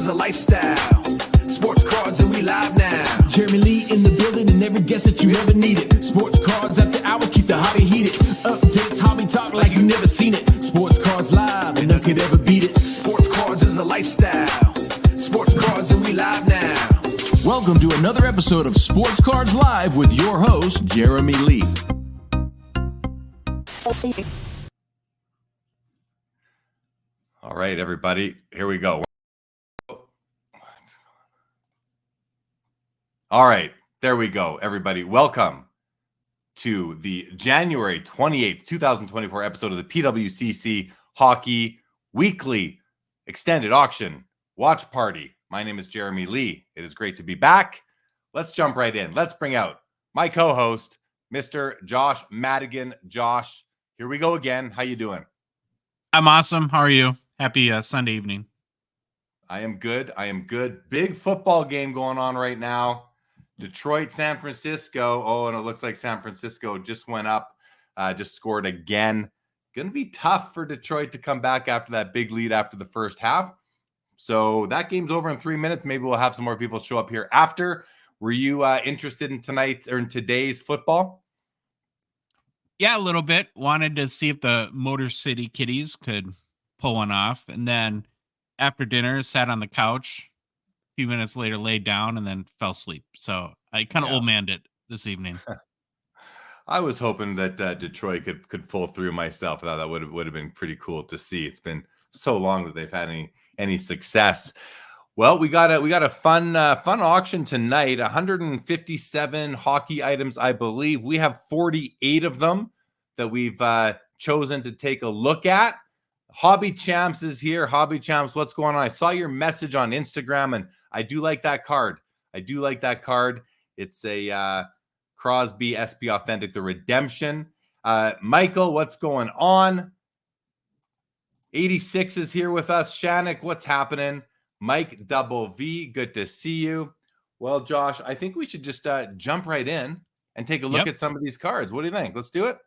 is a lifestyle. Sports cards and we live now. Jeremy Lee in the building and every guest that you ever needed. Sports cards after hours keep the hobby heated. Updates, hobby talk like you never seen it. Sports cards live and none could ever beat it. Sports cards is a lifestyle. Sports cards and we live now. Welcome to another episode of Sports Cards Live with your host, Jeremy Lee. All right, everybody, here we go. All right, there we go, everybody. Welcome to the January 28th, 2024 episode of the PWCC Hockey Weekly Extended Auction Watch Party. My name is Jeremy Lee. It is great to be back. Let's jump right in. Let's bring out my co-host, Mr. Josh Madigan. Josh, here we go again. How you doing? I'm awesome. How are you? Happy Sunday evening. I am good. Big football game going on right now. Detroit, San Francisco. Oh, and it looks like San Francisco just went up, just scored again. Going to be tough for Detroit to come back after that big lead after the first half. So that game's over in 3 minutes. Maybe we'll have some more people show up here after. Were you interested in tonight's or in today's football? Yeah, a little bit. Wanted to see if the Motor City Kitties could pull one off. And then after dinner, sat on the couch. A few minutes later, laid down and then fell asleep. So I kind of old manned it this evening. I was hoping that Detroit could pull through myself. I thought that would have been pretty cool to see. It's been so long that they've had any success. Well, we got a fun auction tonight. 157 hockey items, I believe. We have 48 of them that we've chosen to take a look at. Hobby Champs is here. Hobby Champs, what's going on? I saw your message on Instagram, and I do like that card. It's a Crosby SP Authentic, the Redemption. Michael, what's going on? 86 is here with us. Shannick, what's happening? Mike Double V, good to see you. Well, Josh, I think we should just jump right in and take a look at some of these cards. What do you think? Let's do it?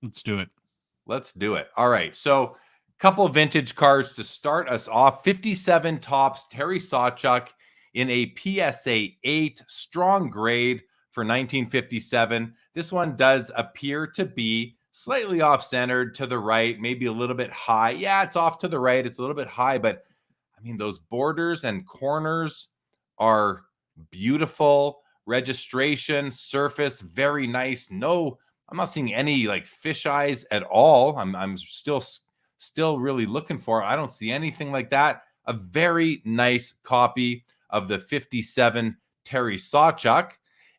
Let's do it. All right. So a couple of vintage cards to start us off. 57 Topps Terry Sawchuk in a PSA 8 strong grade for 1957. This one does appear to be slightly off-centered to the right, maybe a little bit high. Yeah, it's off to the right. It's a little bit high, but I mean, those borders and corners are beautiful. Registration, surface, very nice. No, I'm not seeing any like fish eyes at all. I'm still really looking for it. I don't see anything like that. A very nice copy of the 57 Terry Sawchuk.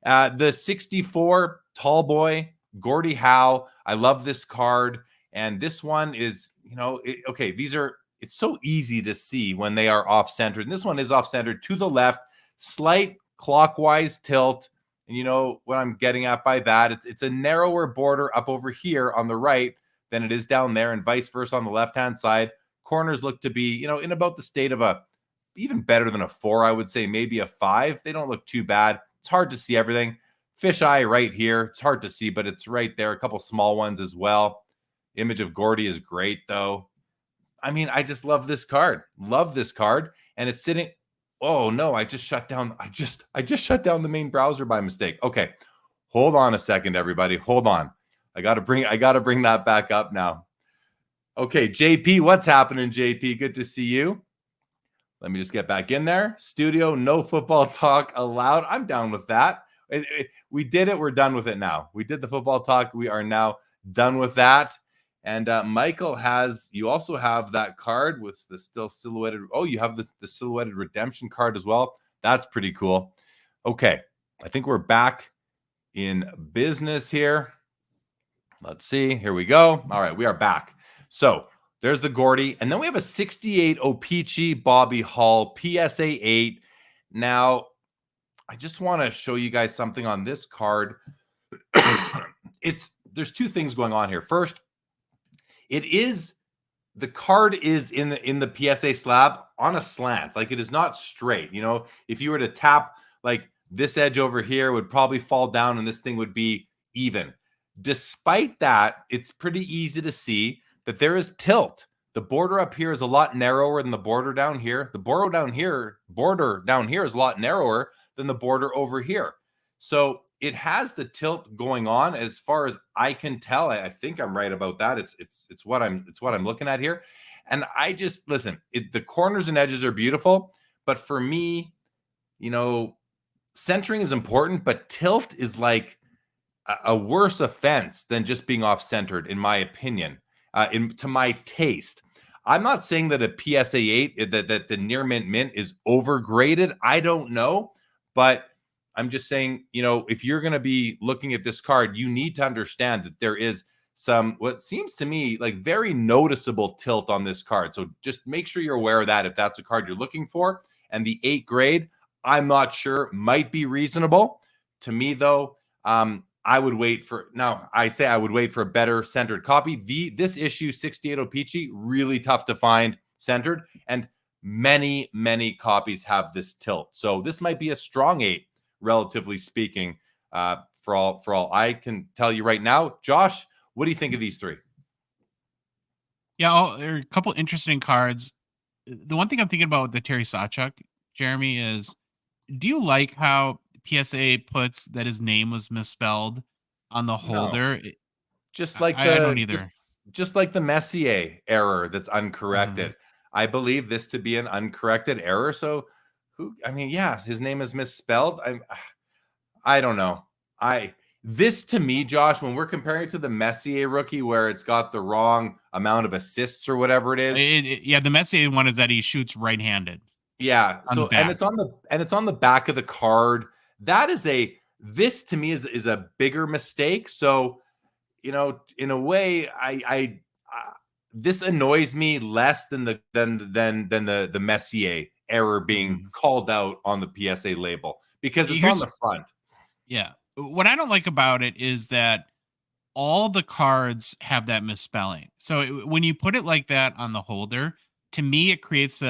The 64 Tallboy Gordie Howe. I love this card. And this one is, it's so easy to see when they are off-centered. And this one is off-centered to the left, slight clockwise tilt. And you know what I'm getting at by that? It's a narrower border up over here on the right than it is down there, and vice versa on the left-hand side. Corners look to be, in about the state of even better than a 4, I would say, maybe a 5. They don't look too bad. It's hard to see everything. Fisheye right here. It's hard to see, but it's right there. A couple small ones as well. Image of Gordie is great, though. I mean, I just love this card. And it's sitting. Oh no, I just shut down. I just shut down the main browser by mistake. Okay. Hold on a second, everybody. Hold on. I gotta bring that back up now. Okay, JP, what's happening, JP? Good to see you. Let me just get back in there. Studio, no football talk allowed. I'm down with that. We did it. We're done with it now. We did the football talk. We are now done with that. And Michael you also have that card with the still silhouetted. Oh, you have the silhouetted redemption card as well. That's pretty cool. Okay. I think we're back in business here. Let's see. Here we go. All right. We are back. So there's the Gordie. And then we have a 68 O-Pee-Chee Bobby Hull PSA 8. Now, I just want to show you guys something on this card. There's two things going on here. First, the card is in the PSA slab on a slant. Like, it is not straight. If you were to tap like this edge over here, it would probably fall down and this thing would be even. Despite that, it's pretty easy to see that there is tilt The border up here is a lot narrower than the border down here. The border down here is a lot narrower than the border over here. So it has the tilt going on as far as I can tell. I think I'm right about that. It's what I'm looking at here. And I just listen, the corners and edges are beautiful, but for me, centering is important, but tilt is like a worse offense than just being off-centered, in my opinion, to my taste. I'm not saying that a PSA 8, that the near mint is overgraded. I don't know, but I'm just saying, if you're going to be looking at this card, you need to understand that there is some, what seems to me like very noticeable tilt on this card. So just make sure you're aware of that if that's a card you're looking for. And the 8 grade, I'm not sure, might be reasonable. To me, though, I would wait for a better centered copy. This issue, 68 O-Pee-Chee, really tough to find centered, and many copies have this tilt. So this might be a strong 8, relatively speaking, for all I can tell you right now. Josh, what do you think of these 3? Yeah, there are a couple interesting cards. The one thing I'm thinking about with the Terry Sawchuk, Jeremy, is do you like how PSA puts that his name was misspelled on the holder? No. Just like I don't either. Just like the Messier error that's uncorrected. I believe this to be an uncorrected error. So his name is misspelled. I don't know. This to me, Josh, when we're comparing it to the Messier rookie where it's got the wrong amount of assists or whatever it is. The Messier one is that he shoots right-handed. Yeah. So and it's on the back of the card. This to me is a bigger mistake. So, in a way, I this annoys me less than the Messier error being called out on the PSA label because it's on the front. Yeah. What I don't like about it is that all the cards have that misspelling. So when you put it like that on the holder, to me, it creates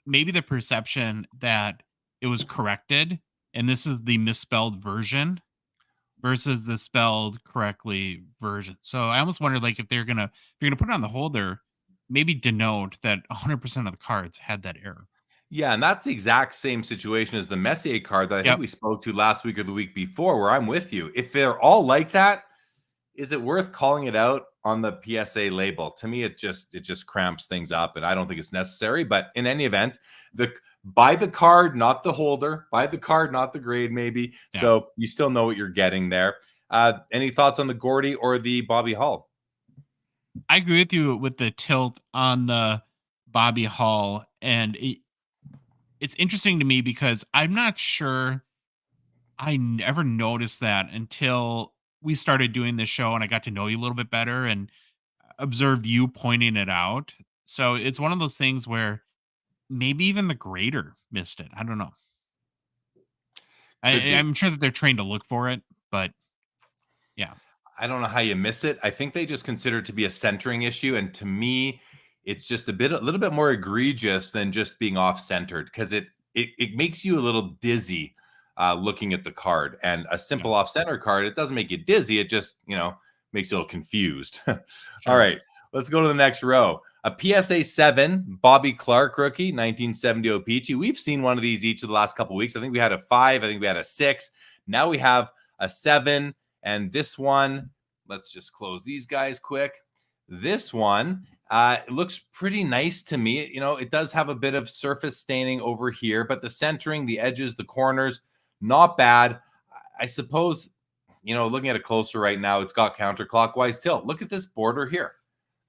maybe the perception that it was corrected and this is the misspelled version versus the spelled correctly version. So I almost wonder, like, if you're gonna put it on the holder, maybe denote that 100% of the cards had that error. Yeah, and that's the exact same situation as the Messier card that I think we spoke to last week or the week before, where I'm with you. If they're all like that, is it worth calling it out on the PSA label? To me, it just cramps things up, and I don't think it's necessary. But in any event, buy the card, not the holder. Buy the card, not the grade, maybe. Yeah. So you still know what you're getting there. Any thoughts on the Gordy or the Bobby Hull? I agree with you with the tilt on the Bobby Hull, and it's interesting to me because I'm not sure I never noticed that until we started doing this show and I got to know you a little bit better and observed you pointing it out. So it's one of those things where maybe even the grader missed it. I don't know. I'm sure that they're trained to look for it, but yeah. I don't know how you miss it. I think they just consider it to be a centering issue. And to me, it's just a little bit more egregious than just being off-centered because it makes you a little dizzy looking at the card. And a simple off-center card, it doesn't make you dizzy. It just, makes you a little confused. Sure. All right, let's go to the next row. A PSA 7 Bobby Clark rookie, 1970 O-Pee-Chee. We've seen one of these each of the last couple of weeks. I think we had a 5. I think we had a 6. Now we have a 7. And this one, let's just close these guys quick. This one, it looks pretty nice to me. It does have a bit of surface staining over here, but the centering, the edges, the corners, not bad. I suppose, looking at it closer right now, it's got counterclockwise tilt. Look at this border here.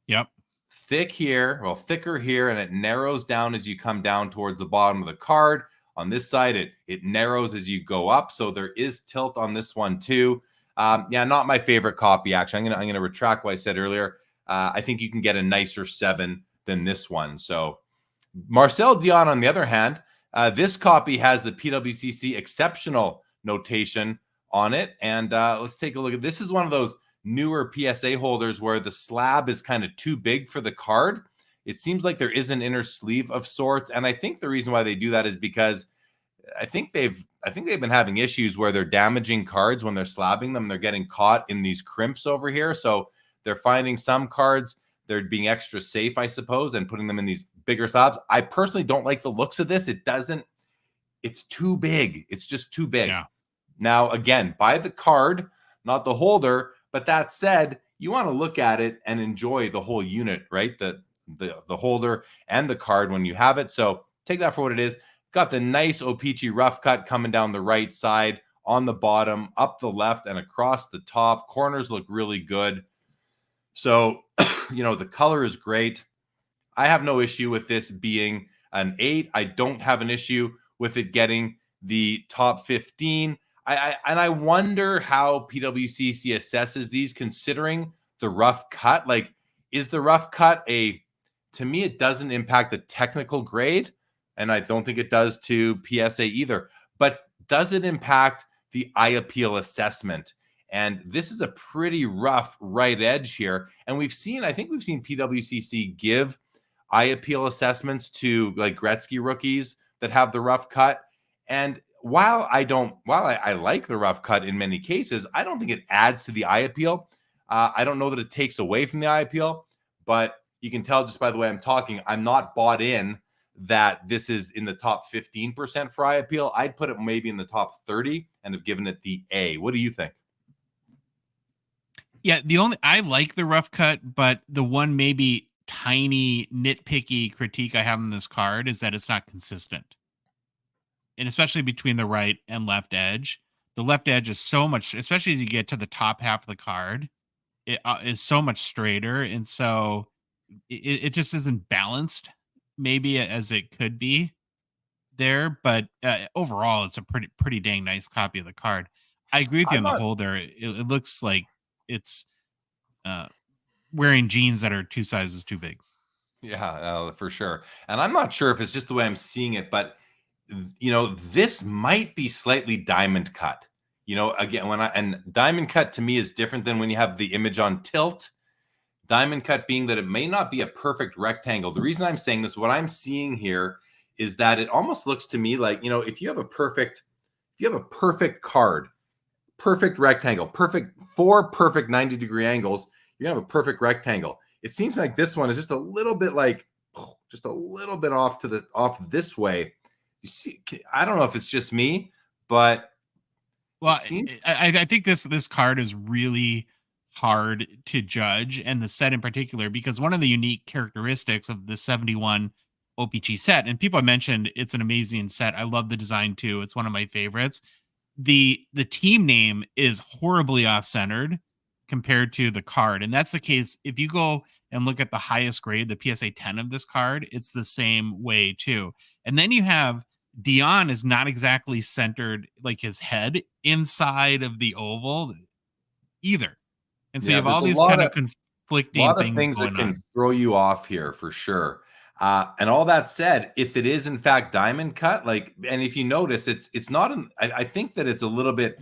Yep. Thicker here, and it narrows down as you come down towards the bottom of the card. On this side, it narrows as you go up. So there is tilt on this one too. Not my favorite copy, actually. I'm gonna retract what I said earlier. I think you can get a nicer 7 than this one. So Marcel Dion, on the other hand, this copy has the PWCC exceptional notation on it. And let's take a look at this. Is one of those newer PSA holders where the slab is kind of too big for the card. It seems like there is an inner sleeve of sorts. And I think the reason why they do that is because I think they've been having issues where they're damaging cards when they're slabbing them. They're getting caught in these crimps over here. So they're finding some cards they're being extra safe, I suppose, and putting them in these bigger slabs. I personally don't like the looks of this. It's too big. It's just too big. Yeah. Now, again, buy the card, not the holder. But that said, you want to look at it and enjoy the whole unit, right? The holder and the card when you have it. So take that for what it is. Got the nice O-Pee-Chee rough cut coming down the right side, on the bottom, up the left, and across the top. Corners look really good. So, the color is great. I have no issue with this being an 8. I don't have an issue with it getting the top 15. I wonder how PWCC assesses these considering the rough cut. Like, is the rough cut to me, it doesn't impact the technical grade, and I don't think it does to PSA either. But does it impact the eye appeal assessment? And this is a pretty rough right edge here. And I think we've seen PWCC give eye appeal assessments to like Gretzky rookies that have the rough cut. And while I like the rough cut in many cases, I don't think it adds to the eye appeal. I don't know that it takes away from the eye appeal, but you can tell just by the way I'm talking, I'm not bought in that this is in the top 15% for eye appeal. I'd put it maybe in the top 30 and have given it the A. What do you think? Yeah, I like the rough cut, but the one maybe tiny nitpicky critique I have on this card is that it's not consistent. And especially between the right and left edge. The left edge is so much, especially as you get to the top half of the card, it is so much straighter. And so it just isn't balanced maybe as it could be there. But overall, it's a pretty dang nice copy of the card. I agree with you on the holder. It looks like it's wearing jeans that are 2 sizes too big. Yeah, for sure. And I'm not sure if it's just the way I'm seeing it, but this might be slightly diamond cut. Again, and diamond cut to me is different than when you have the image on tilt. Diamond cut being that it may not be a perfect rectangle. The reason I'm saying this, what I'm seeing here is that it almost looks to me like, if you have a perfect card, perfect rectangle, four perfect 90-degree angles, you have a perfect rectangle. It seems like this one is just a little bit off this way. You see, I don't know if it's just me, but I think this card is really hard to judge, and the set in particular, because one of the unique characteristics of the 71 OPG set, and people have mentioned it's an amazing set. I love the design too. It's one of my favorites. The team name is horribly off-centered compared to the card, and that's the case if you go and look at the highest grade, the PSA 10 of this card. It's the same way too. And then you have Dion is not exactly centered, like his head inside of the oval either. And so you have all these kind of conflicting things that can throw you off here for sure. And all that said, if it is in fact diamond cut, and if you notice, it's not. I think that it's a little bit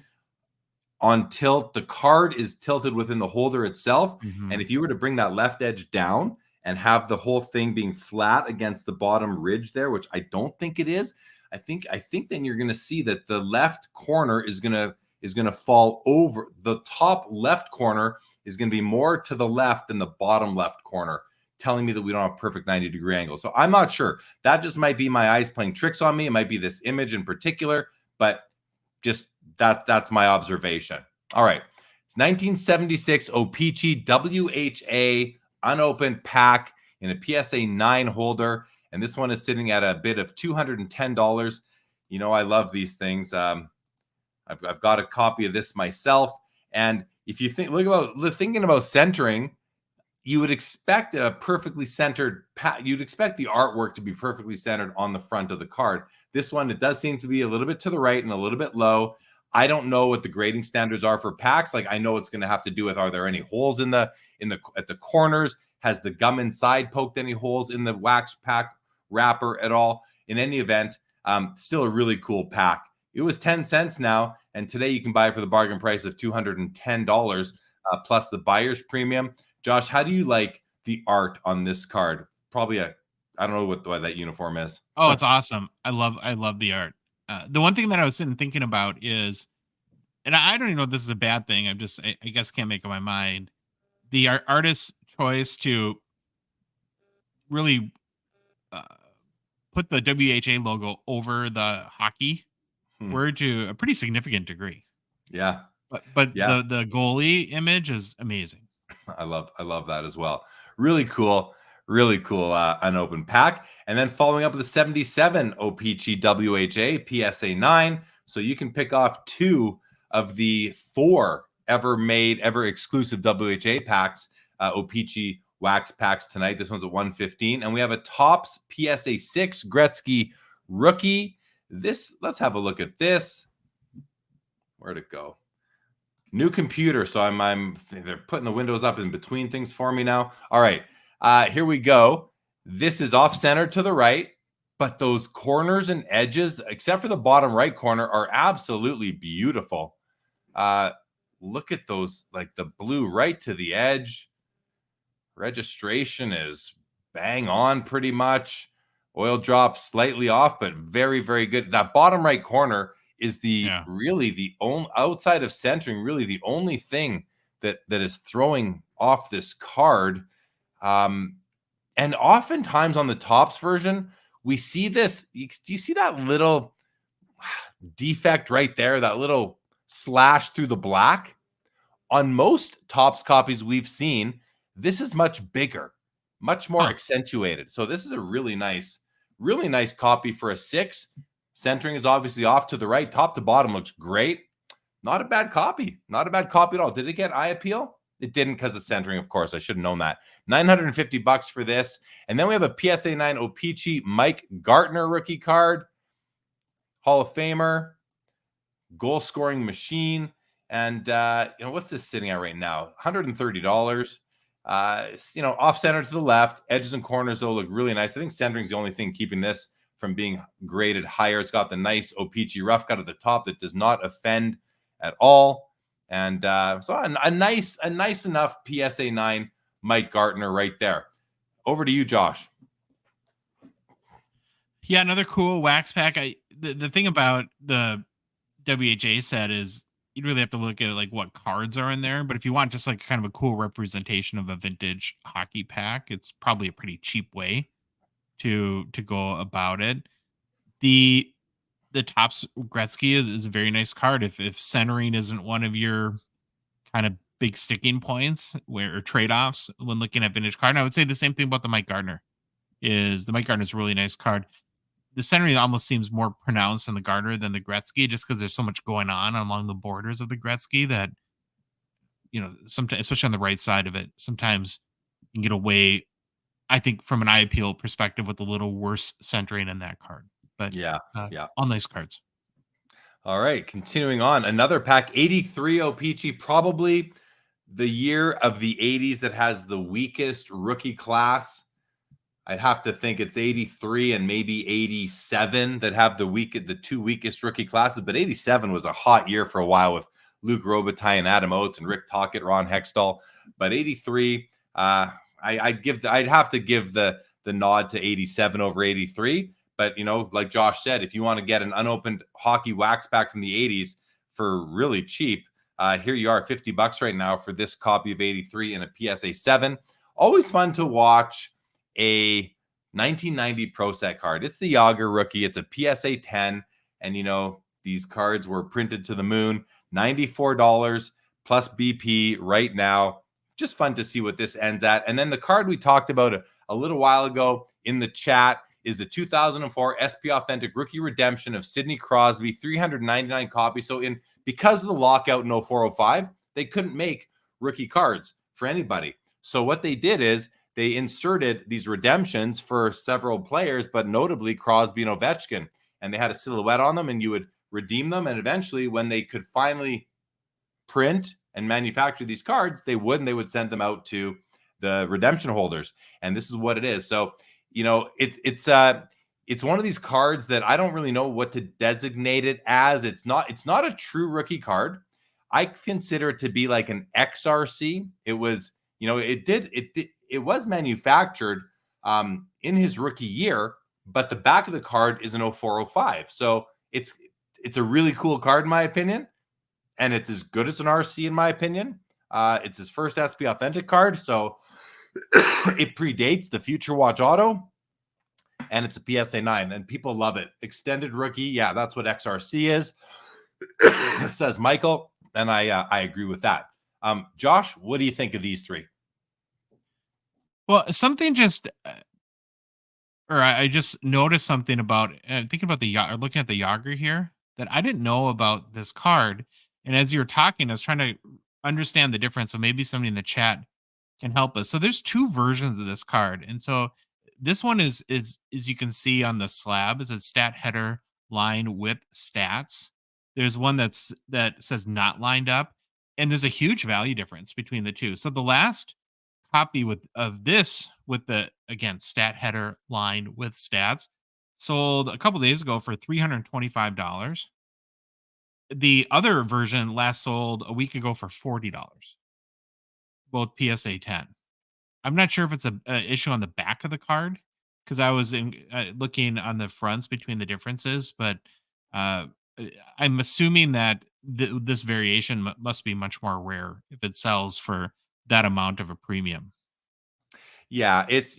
on tilt. The card is tilted within the holder itself, and if you were to bring that left edge down and have the whole thing being flat against the bottom ridge there, which I don't think it is. I think then you're going to see that the left corner is going to fall over. The top left corner is going to be more to the left than the bottom left corner, telling me that we don't have perfect 90-degree angle. So I'm not sure. That just might be my eyes playing tricks on me. It might be this image in particular, but just that's my observation. All right. It's 1976 O-Pee-Chee WHA unopened pack in a PSA 9 holder. And this one is sitting at a bid of $210. I love these things. I've got a copy of this myself. And if you thinking about centering, you would expect a perfectly centered you'd expect the artwork to be perfectly centered on the front of the card. This one, it does seem to be a little bit to the right and a little bit low. I don't know what the grading standards are for packs. I know it's going to have to do with, are there any holes at the corners? Has the gum inside poked any holes in the wax pack wrapper at all? In any event, still a really cool pack. It was 10 cents now, and today you can buy it for the bargain price of $210 plus the buyer's premium. Josh, how do you like the art on this card? Probably I don't know what that uniform is. Oh, it's awesome. I love the art. The one thing that I was sitting thinking about is, and I don't even know if this is a bad thing. I guess can't make up my mind. The artist's choice to really put the WHA logo over the hockey word to a pretty significant degree. Yeah. But Yeah. the goalie image is amazing. I love that as well. Really cool unopened pack. And then following up with the 77 OPC WHA PSA 9. So you can pick off 2 of the 4 ever exclusive WHA packs, OPC wax packs tonight. This one's at 115. And we have a Topps PSA 6 Gretzky rookie. Let's have a look at this. Where'd it go? New computer, so they're putting the windows up in between things for me now. All right, here we go. This is off center to the right, but those corners and edges, except for the bottom right corner, are absolutely beautiful. Look at those, like the blue right to the edge. Registration is bang on pretty much. Oil drop slightly off, but very, very good. That bottom right corner is really the only, outside of centering, really the only thing that is throwing off this card. And oftentimes on the Topps version, we see this. Do you see that little defect right there? That little slash through the black? On most Topps copies we've seen, this is much bigger, much more accentuated. So this is a really nice copy for a 6. Centering is obviously off to the right. Top to bottom looks great. Not a bad copy. Not a bad copy at all. Did it get eye appeal? It didn't because of centering, of course. I should have known that. $950 for this. And then we have a PSA 9 OPC Mike Gartner rookie card. Hall of Famer. Goal scoring machine. And, what's this sitting at right now? $130. Off center to the left. Edges and corners, though, look really nice. I think centering is the only thing keeping this from being graded higher. It's got the nice OPC rough cut at the top that does not offend at all. And so a nice enough PSA 9 Mike Gartner right there. Over to you, Josh. Yeah, another cool wax pack. The thing about the WHA set is you'd really have to look at like what cards are in there. But if you want just like kind of a cool representation of a vintage hockey pack, it's probably a pretty cheap way to go about it. The Topps Gretzky is a very nice card. If centering isn't one of your kind of big sticking points or trade-offs when looking at vintage card, and I would say the same thing about the Mike Gardner. The Mike Gardner is a really nice card. The centering almost seems more pronounced in the Gardner than the Gretzky, just because there's so much going on along the borders of the Gretzky that, sometimes, especially on the right side of it, sometimes you can get away, I think, from an eye appeal perspective with a little worse centering in that card. But all nice cards. All right, continuing on. Another pack, 83 OPC, probably the year of the 80s that has the weakest rookie class. I'd have to think it's 83 and maybe 87 that have the 2 weakest rookie classes. But 87 was a hot year for a while with Luc Robitaille and Adam Oates and Rick Tocchet, Ron Hextall. But 83, I'd have to give the nod to 87 over 83. But, like Josh said, if you want to get an unopened hockey wax pack from the 80s for really cheap, here you are, $50 right now for this copy of 83 in a PSA 7. Always fun to watch a 1990 Pro Set card. It's the Yager rookie. It's a PSA 10. And, these cards were printed to the moon. $94 plus BP right now. Just fun to see what this ends at. And then the card we talked about a little while ago in the chat is the 2004 SP Authentic Rookie Redemption of Sidney Crosby, 399 copies. So because of the lockout in 0405, they couldn't make rookie cards for anybody. So what they did is they inserted these redemptions for several players, but notably Crosby and Ovechkin. And they had a silhouette on them, and you would redeem them. And eventually, when they could finally print and manufacture these cards, they would send them out to the redemption holders. And this is what it is. So, it's one of these cards that I don't really know what to designate it as. It's not a true rookie card. I consider it to be like an XRC. It was, it was manufactured in his rookie year, but the back of the card is an 0405. So it's a really cool card in my opinion. And it's as good as an RC in my opinion. It's his first SP Authentic card. So It predates the Future Watch Auto, and it's a PSA 9, and people love it. Extended rookie, yeah, that's what XRC is, says Michael, and I agree with that. Josh, what do you think of these three? Well, something just, I just noticed something about thinking about looking at the Yager here that I didn't know about this card. And as you were talking, I was trying to understand the difference. So maybe somebody in the chat can help us. So there's two versions of this card, and so this one is as you can see on the slab is a stat header line with stats. There's one that says not lined up, and there's a huge value difference between the two. So the last copy of this with the again stat header line with stats sold a couple days ago for $325. The other version last sold a week ago for $40. Both PSA 10. I'm not sure if it's a issue on the back of the card because I was looking on the fronts between the differences, but I'm assuming that this variation must be much more rare if it sells for that amount of a premium. Yeah, it's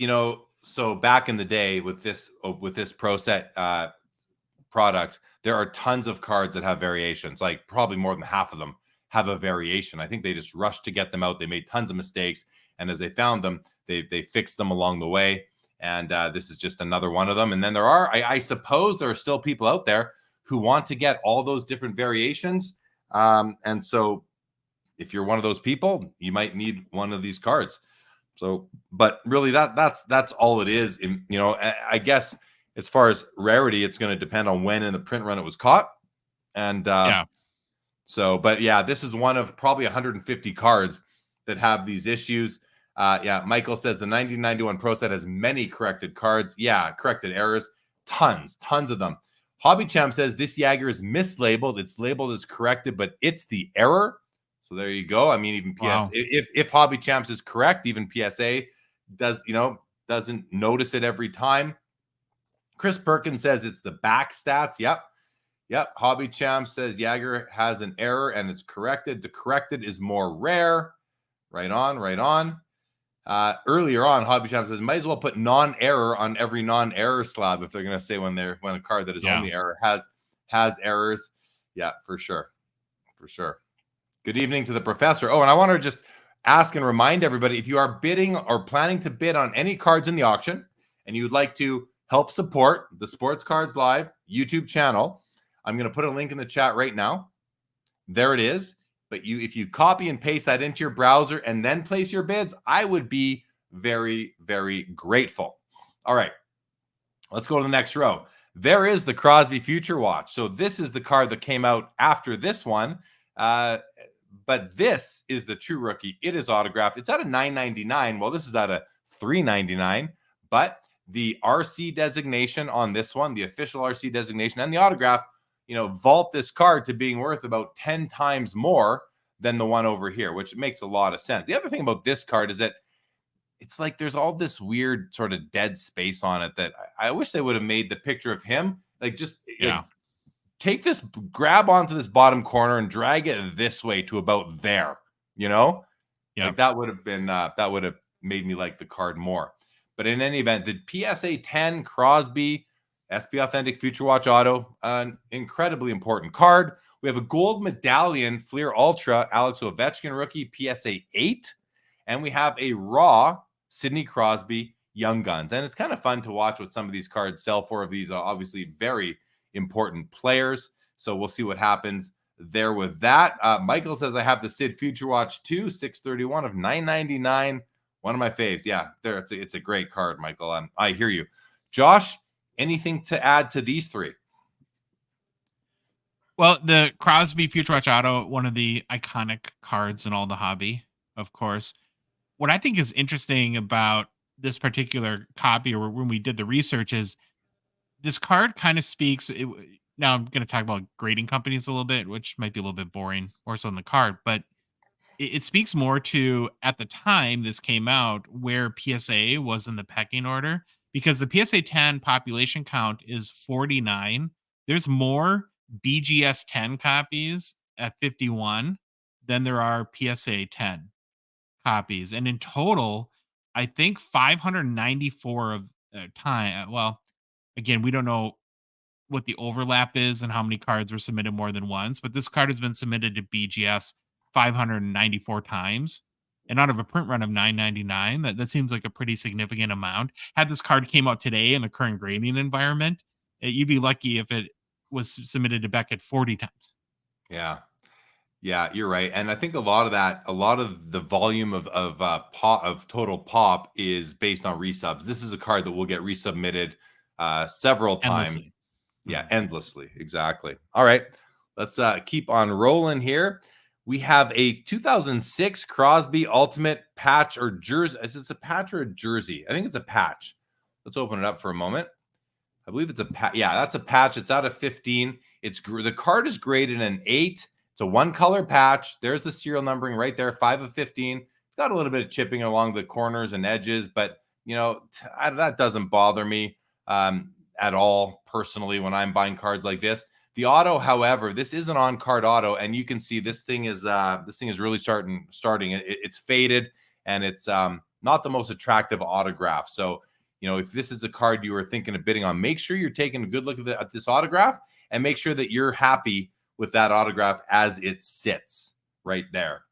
so back in the day with this Pro Set product, there are tons of cards that have variations. Like probably more than half of them have a variation. I think they just rushed to get them out. They made tons of mistakes, and as they found them, they fixed them along the way. And this is just another one of them. And then there are, I suppose, there are still people out there who want to get all those different variations. And so, if you're one of those people, you might need one of these cards. So, but really, that's all it is. I guess as far as rarity, it's going to depend on when in the print run it was caught. And yeah. So, but yeah, this is one of probably 150 cards that have these issues. Yeah, Michael says the 1991 Pro Set has many corrected cards. Yeah, corrected errors. Tons of them. Hobby Champ says this Yager is mislabeled. It's labeled as corrected, but it's the error. So there you go. I mean, even PSA, wow. if Hobby Champs is correct, even PSA doesn't notice it every time. Chris Perkins says it's the back stats. Yep. Hobby Champ says Yager has an error and it's corrected. The corrected is more rare. Right on. Earlier on, Hobby Champ says might as well put non-error on every non-error slab if they're going to say when a card that is only error has errors. Yeah, for sure. Good evening to the professor. Oh, and I want to just ask and remind everybody, if you are bidding or planning to bid on any cards in the auction and you would like to help support the Sports Cards Live YouTube channel, I'm going to put a link in the chat right now. There it is. But if you copy and paste that into your browser and then place your bids, I would be very, very grateful. All right, let's go to the next row. There is the Crosby Future Watch. So this is the card that came out after this one. But this is the true rookie. It is autographed. It's at a $9.99. Well, this is at a $3.99. But the RC designation on this one, the official RC designation and the autograph, vault this card to being worth about 10 times more than the one over here, which makes a lot of sense. The other thing about this card is that it's like there's all this weird sort of dead space on it that I wish they would have made the picture of him. Like just take this, grab onto this bottom corner and drag it this way to about there, Yeah. Like that would have been, that would have made me like the card more. But in any event, the PSA 10 Crosby SP Authentic Future Watch Auto, an incredibly important card. We have a gold medallion Fleer Ultra Alex Ovechkin rookie PSA 8, and we have a raw Sidney Crosby Young Guns. And it's kind of fun to watch what some of these cards sell for. Of these are obviously very important players. So we'll see what happens there with that. Michael says I have the Sid Future Watch 2, 631 of $9.99. One of my faves. Yeah, there. It's a great card, Michael. I hear you. Josh, anything to add to these three? Well, the Crosby Future Watch Auto, one of the iconic cards in all the hobby, of course. What I think is interesting about this particular copy, or when we did the research, is this card kind of speaks. Now I'm going to talk about grading companies a little bit, which might be a little bit boring, more so on the card, but it speaks more to, at the time this came out, where PSA was in the pecking order, because the PSA 10 population count is 49. There's more BGS 10 copies at 51 than there are PSA 10 copies. And in total, I think 594 of time. Well, again, we don't know what the overlap is and how many cards were submitted more than once, but this card has been submitted to BGS 594 times. And out of a print run of 999, that seems like a pretty significant amount. Had this card came out today in the current grading environment, you'd be lucky if it was submitted to Beckett 40 times. Yeah. Yeah, you're right. And I think a lot of the volume of total pop is based on resubs. This is a card that will get resubmitted several times. Endlessly. Yeah, endlessly. Exactly. All right. Let's keep on rolling here. We have a 2006 Crosby Ultimate patch or jersey. Is this a patch or a jersey? I think it's a patch. Let's open it up for a moment. I believe it's a patch. Yeah, that's a patch. It's out of 15. The card is graded an 8. It's a one-color patch. There's the serial numbering right there, 5 of 15. It's got a little bit of chipping along the corners and edges, but, that doesn't bother me at all personally when I'm buying cards like this. The auto, however, this is an on-card auto, and you can see this thing is really starting. It's faded, and it's not the most attractive autograph. So, if this is a card you were thinking of bidding on, make sure you're taking a good look at this autograph and make sure that you're happy with that autograph as it sits right there.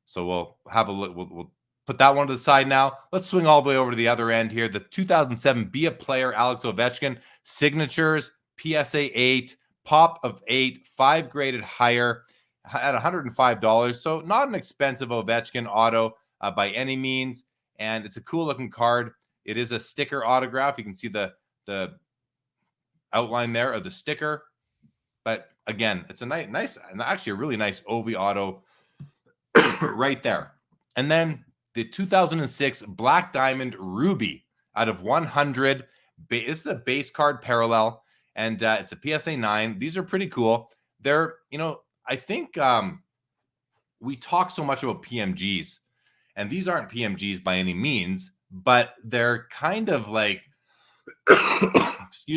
So we'll have a look. We'll put that one to the side now. Let's swing all the way over to the other end here. The 2007 Be a Player Alex Ovechkin signatures, PSA 8, pop of 8, 5 graded higher at $105. So not an expensive Ovechkin auto by any means. And it's a cool looking card. It is a sticker autograph. You can see the outline there of the sticker. But again, it's a nice, and actually a really nice Ovi auto right there. And then the 2006 Black Diamond Ruby out of 100. This is a base card parallel, and it's a PSA 9. These are pretty cool. They're, I think we talk so much about PMGs, and these aren't PMGs by any means, but they're kind of like,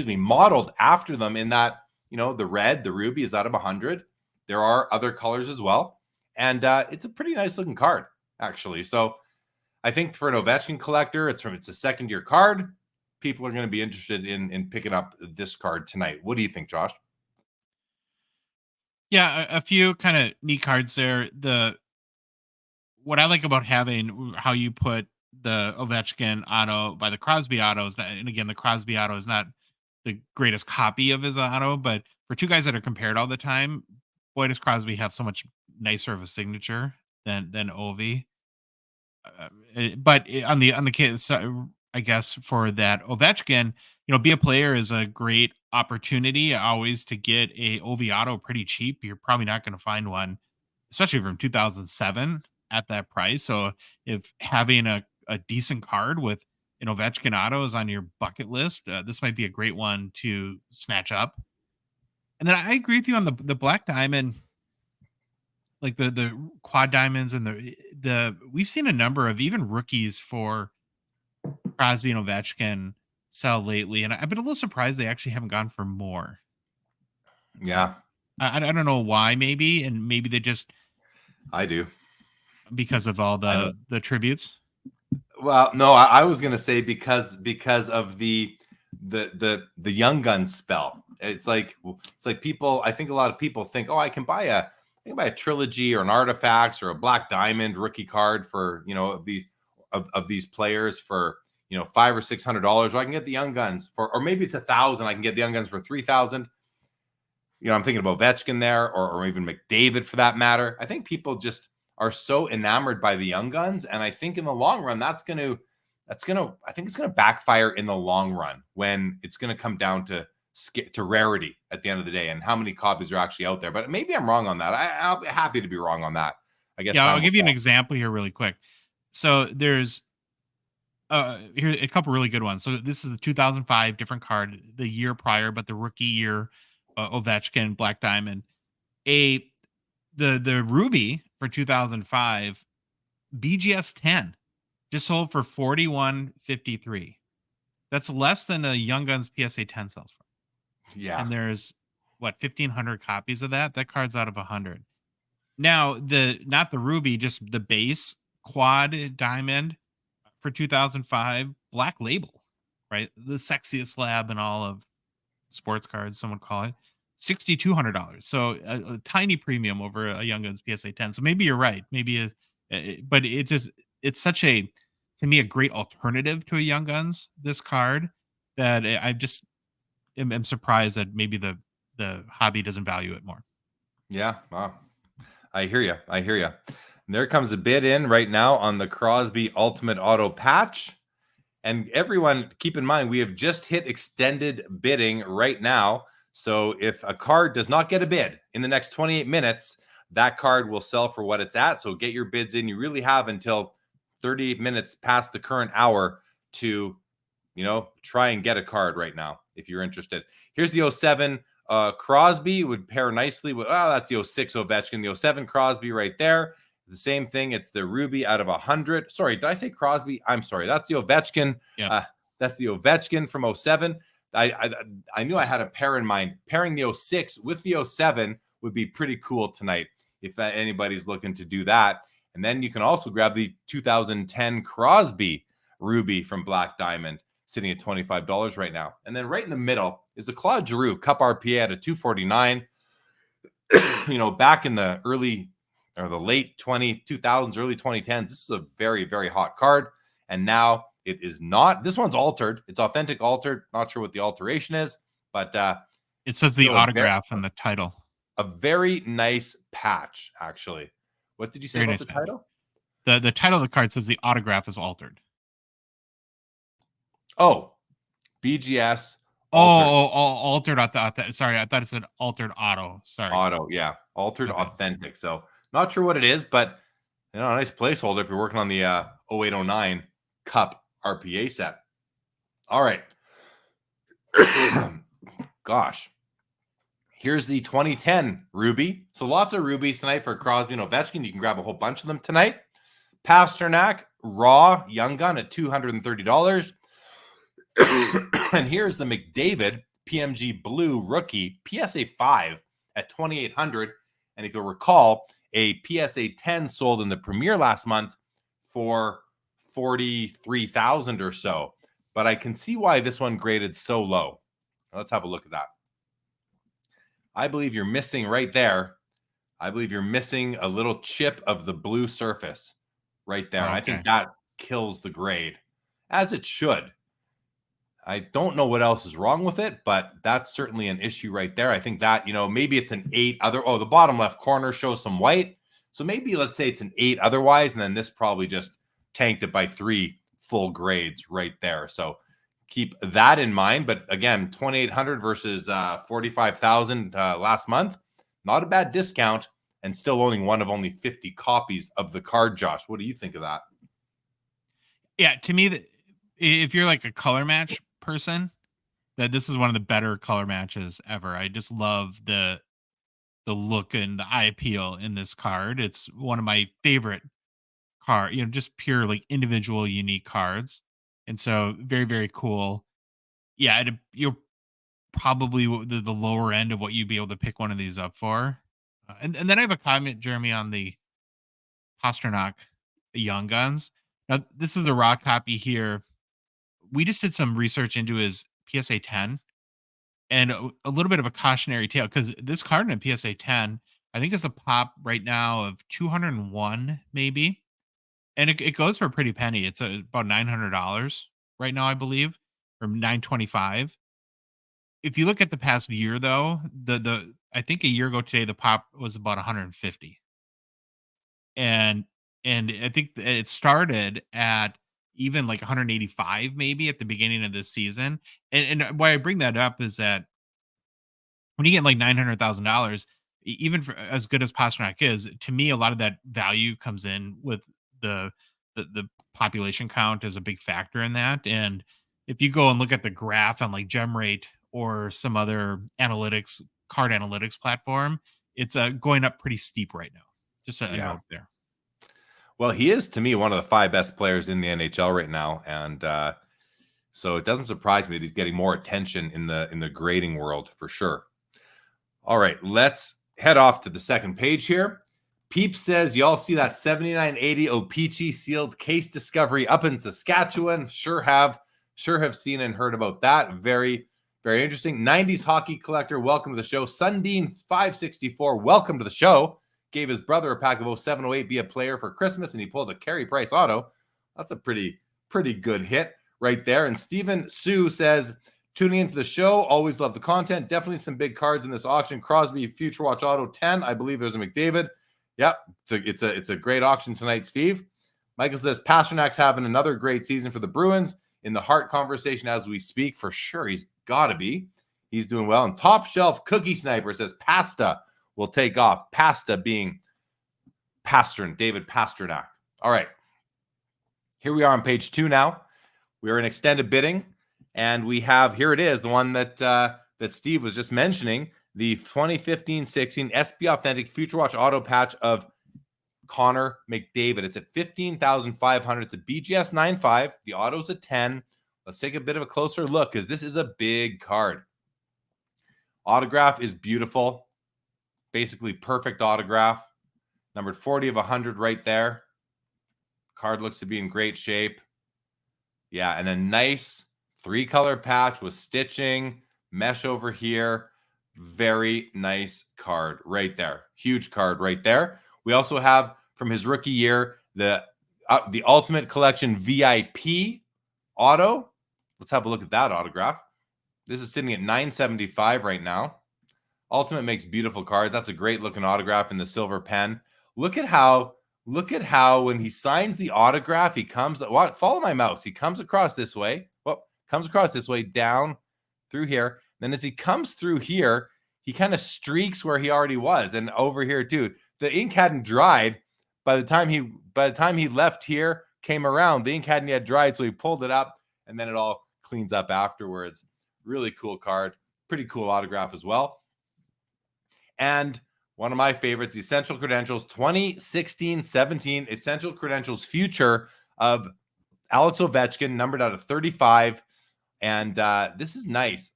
modeled after them in that, the red, the ruby is out of 100. There are other colors as well. And it's a pretty nice looking card, actually. So I think for an Ovechkin collector, it's a second-year card. People are going to be interested in picking up this card tonight. What do you think, Josh? Yeah, a few kind of neat cards there. What I like about having how you put the Ovechkin auto by the Crosby autos, and again, the Crosby auto is not the greatest copy of his auto, but for two guys that are compared all the time, boy, does Crosby have so much nicer of a signature than Ovi. But on the case, I guess for that Ovechkin, Be a Player is a great opportunity always to get a Ovi auto pretty cheap. You're probably not going to find one, especially from 2007 at that price. So if having a decent card with an Ovechkin auto is on your bucket list, this might be a great one to snatch up. And then I agree with you on the Black Diamond, like the quad diamonds and the we've seen a number of even rookies for Crosby and Ovechkin sell lately, and I've been a little surprised they actually haven't gone for more. Yeah, I don't know why. Maybe they just. I do, because of all the tributes. Well, no, I was gonna say because of the Young Guns spell. It's like people. I think a lot of people think, I can buy a trilogy or an artifacts or a Black Diamond rookie card for of these players for $500 or $600. Or I can get the Young Guns or maybe it's $1,000. I can get the Young Guns for $3,000. I'm thinking of Ovechkin there or even McDavid for that matter. I think people just are so enamored by the Young Guns, and I think in the long run I think it's gonna backfire in the long run when it's gonna come down to rarity at the end of the day and how many copies are actually out there. But maybe I'm wrong on that. I'll be happy to be wrong on that. I guess. Yeah, I'll give you an example here really quick. So there's here a couple really good ones. So this is the 2005 different card, the year prior, but the rookie year Ovechkin Black Diamond. The Ruby for 2005 BGS 10 just sold for $41.53. That's less than a Young Guns PSA 10 sells for. Yeah. And there's 1,500 copies of that. That card's out of 100. Now, not the Ruby, just the base quad diamond for 2005 Black Label, right? The sexiest slab in all of sports cards, some would call it. $6,200. So a tiny premium over a Young Guns PSA 10. So maybe you're right. Maybe, but it's such to me, a great alternative to a Young Guns, this card, that I just am surprised that maybe the hobby doesn't value it more. Yeah. Wow. I hear you. And there comes a bid in right now on the Crosby Ultimate Auto Patch. And everyone, keep in mind, we have just hit extended bidding right now. So if a card does not get a bid in the next 28 minutes, that card will sell for what it's at. So get your bids in. You really have until 38 minutes past the current hour to, try and get a card right now if you're interested. Here's the 07 Crosby, would pair nicely with, that's the 06 Ovechkin, the 07 Crosby right there. The same thing. It's the Ruby out of 100. Sorry, did I say Crosby? I'm sorry. That's the Ovechkin. Yeah. That's the Ovechkin from 07. I knew I had a pair in mind. Pairing the 06 with the 07 would be pretty cool tonight if anybody's looking to do that. And then you can also grab the 2010 Crosby Ruby from Black Diamond, sitting at $25 right now. And then right in the middle is the Claude Giroux Cup RPA at a 249. Back in the late 2000s, early 2010s, this is a very, very hot card. And now it is not. This one's altered. It's authentic altered. Not sure what the alteration is, but it says the autograph and the title. A very nice patch, actually. What did you say about the title? The title of the card says the autograph is altered. Oh, BGS. Altered. Sorry, I thought it said altered auto. Sorry. Auto, yeah. Altered authentic. So not sure what it is, but a nice placeholder if you're working on the 0809 Cup RPA set. All right. Gosh. Here's the 2010 Ruby. So lots of Rubies tonight for Crosby and Ovechkin. You can grab a whole bunch of them tonight. Pasternak Raw Young Gun at $230. And here's the McDavid PMG Blue Rookie PSA 5 at $2,800. And if you'll recall, a PSA 10 sold in the premiere last month for $43,000 or so. But I can see why this one graded so low. Let's have a look at that. I believe you're missing right there. I believe you're missing a little chip of the blue surface right there. And I think that kills the grade, as it should. I don't know what else is wrong with it, but that's certainly an issue right there. I think that, maybe it's an 8 other. Oh, the bottom left corner shows some white. So maybe let's say it's an 8 otherwise, and then this probably just tanked it by 3 full grades right there. So keep that in mind. But again, $2,800 versus $45,000 last month. Not a bad discount, and still owning one of only 50 copies of the card. Josh, what do you think of that? Yeah, to me, if you're like a color match person, that this is one of the better color matches ever. I just love the look and the eye appeal in this card. It's one of my favorite card, just pure like individual unique cards. And so very, very cool. Yeah, you're probably the lower end of what you'd be able to pick one of these up for. And then I have a comment, Jeremy, on the Pasternak Young Guns. Now, this is a raw copy here. We just did some research into his PSA 10 and a little bit of a cautionary tale, because this card in a PSA 10, I think it's a pop right now of 201 maybe. And it goes for a pretty penny. It's about $900 right now, I believe, or $925. If you look at the past year, though, I think a year ago today, the pop was about 150. And I think it started at even like 185 maybe at the beginning of this season. And why I bring that up is that when you get like $900,000, even for as good as Pasternak is, to me, a lot of that value comes in with the population count is a big factor in that. And if you go and look at the graph on like GemRate or some other card analytics platform, it's going up pretty steep right now. Just a note there. Well, he is, to me, one of the 5 best players in the NHL right now. And so it doesn't surprise me that he's getting more attention in the grading world for sure. All right, let's head off to the second page here. Peep says, y'all see that 7980 O-Pee-Chee sealed case discovery up in Saskatchewan? Sure have seen and heard about that. Very, very interesting. 90s hockey collector, welcome to the show. Sundine 564, welcome to the show. Gave his brother a pack of 0708 be a player for Christmas, and he pulled a Carey Price auto. That's a pretty good hit right there. And Stephen Sue says, tuning into the show, always love the content. Definitely some big cards in this auction. Crosby Future Watch Auto 10. I believe there's a McDavid. Yep, it's a great auction tonight, Steve. Michael says Pasternak's having another great season for the Bruins. In the Hart conversation as we speak, for sure, he's got to be. He's doing well. And Top Shelf Cookie Sniper says Pasta will take off. Pasta being David Pasternak. All right, here we are on page 2 now. We are in extended bidding, and we have, here it is, the one that Steve was just mentioning, the 2015-16 SB Authentic Future Watch Auto Patch of Connor McDavid. It's at $15,500. It's a BGS 9.5. The auto's a 10. Let's take a bit of a closer look because this is a big card. Autograph is beautiful. Basically perfect autograph. Numbered 40 of 100 right there. Card looks to be in great shape. Yeah, and a nice 3-color patch with stitching, mesh over here. Very nice card right there. Huge card right there. We also have from his rookie year the Ultimate Collection VIP auto. Let's have a look at that autograph. This is sitting at $975 right now. Ultimate makes beautiful cards. That's a great looking autograph in the silver pen. Look at how when he signs the autograph, he comes. What? Follow my mouse. He comes across this way. Well, comes across this way down through here. Then as he comes through here, he kind of streaks where he already was, and over here too. The ink hadn't dried by the time he left here, came around. The ink hadn't yet dried, so he pulled it up, and then it all cleans up afterwards. Really cool card, pretty cool autograph as well. And one of my favorites, the Essential Credentials 2016-17 Essential Credentials Future of Alex Ovechkin, numbered out of 35, and this is nice.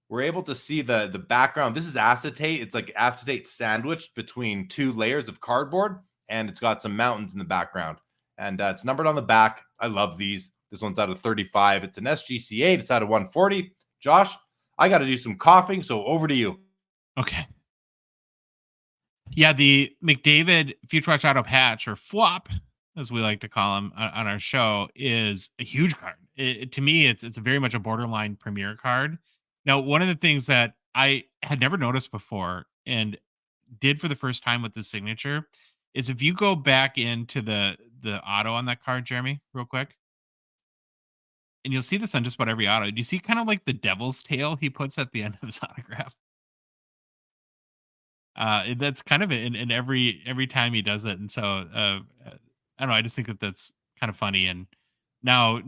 We're able to see the background. This is acetate. It's like acetate sandwiched between 2 layers of cardboard, and it's got some mountains in the background. And it's numbered on the back. I love these. This one's out of 35. It's an SGC8. It's out of 140. Josh, I got to do some coughing, so over to you. Okay. Yeah, the McDavid Future Watch Auto Patch, or FWAP, as we like to call him on our show, is a huge card. To me, it's very much a borderline premier card. Now, one of the things that I had never noticed before and did for the first time with the signature is if you go back into the auto on that card, Jeremy, real quick, and you'll see this on just about every auto. Do you see kind of like the devil's tail he puts at the end of his autograph? That's kind of in every time he does it. And so, I don't know. I just think that's kind of funny. And now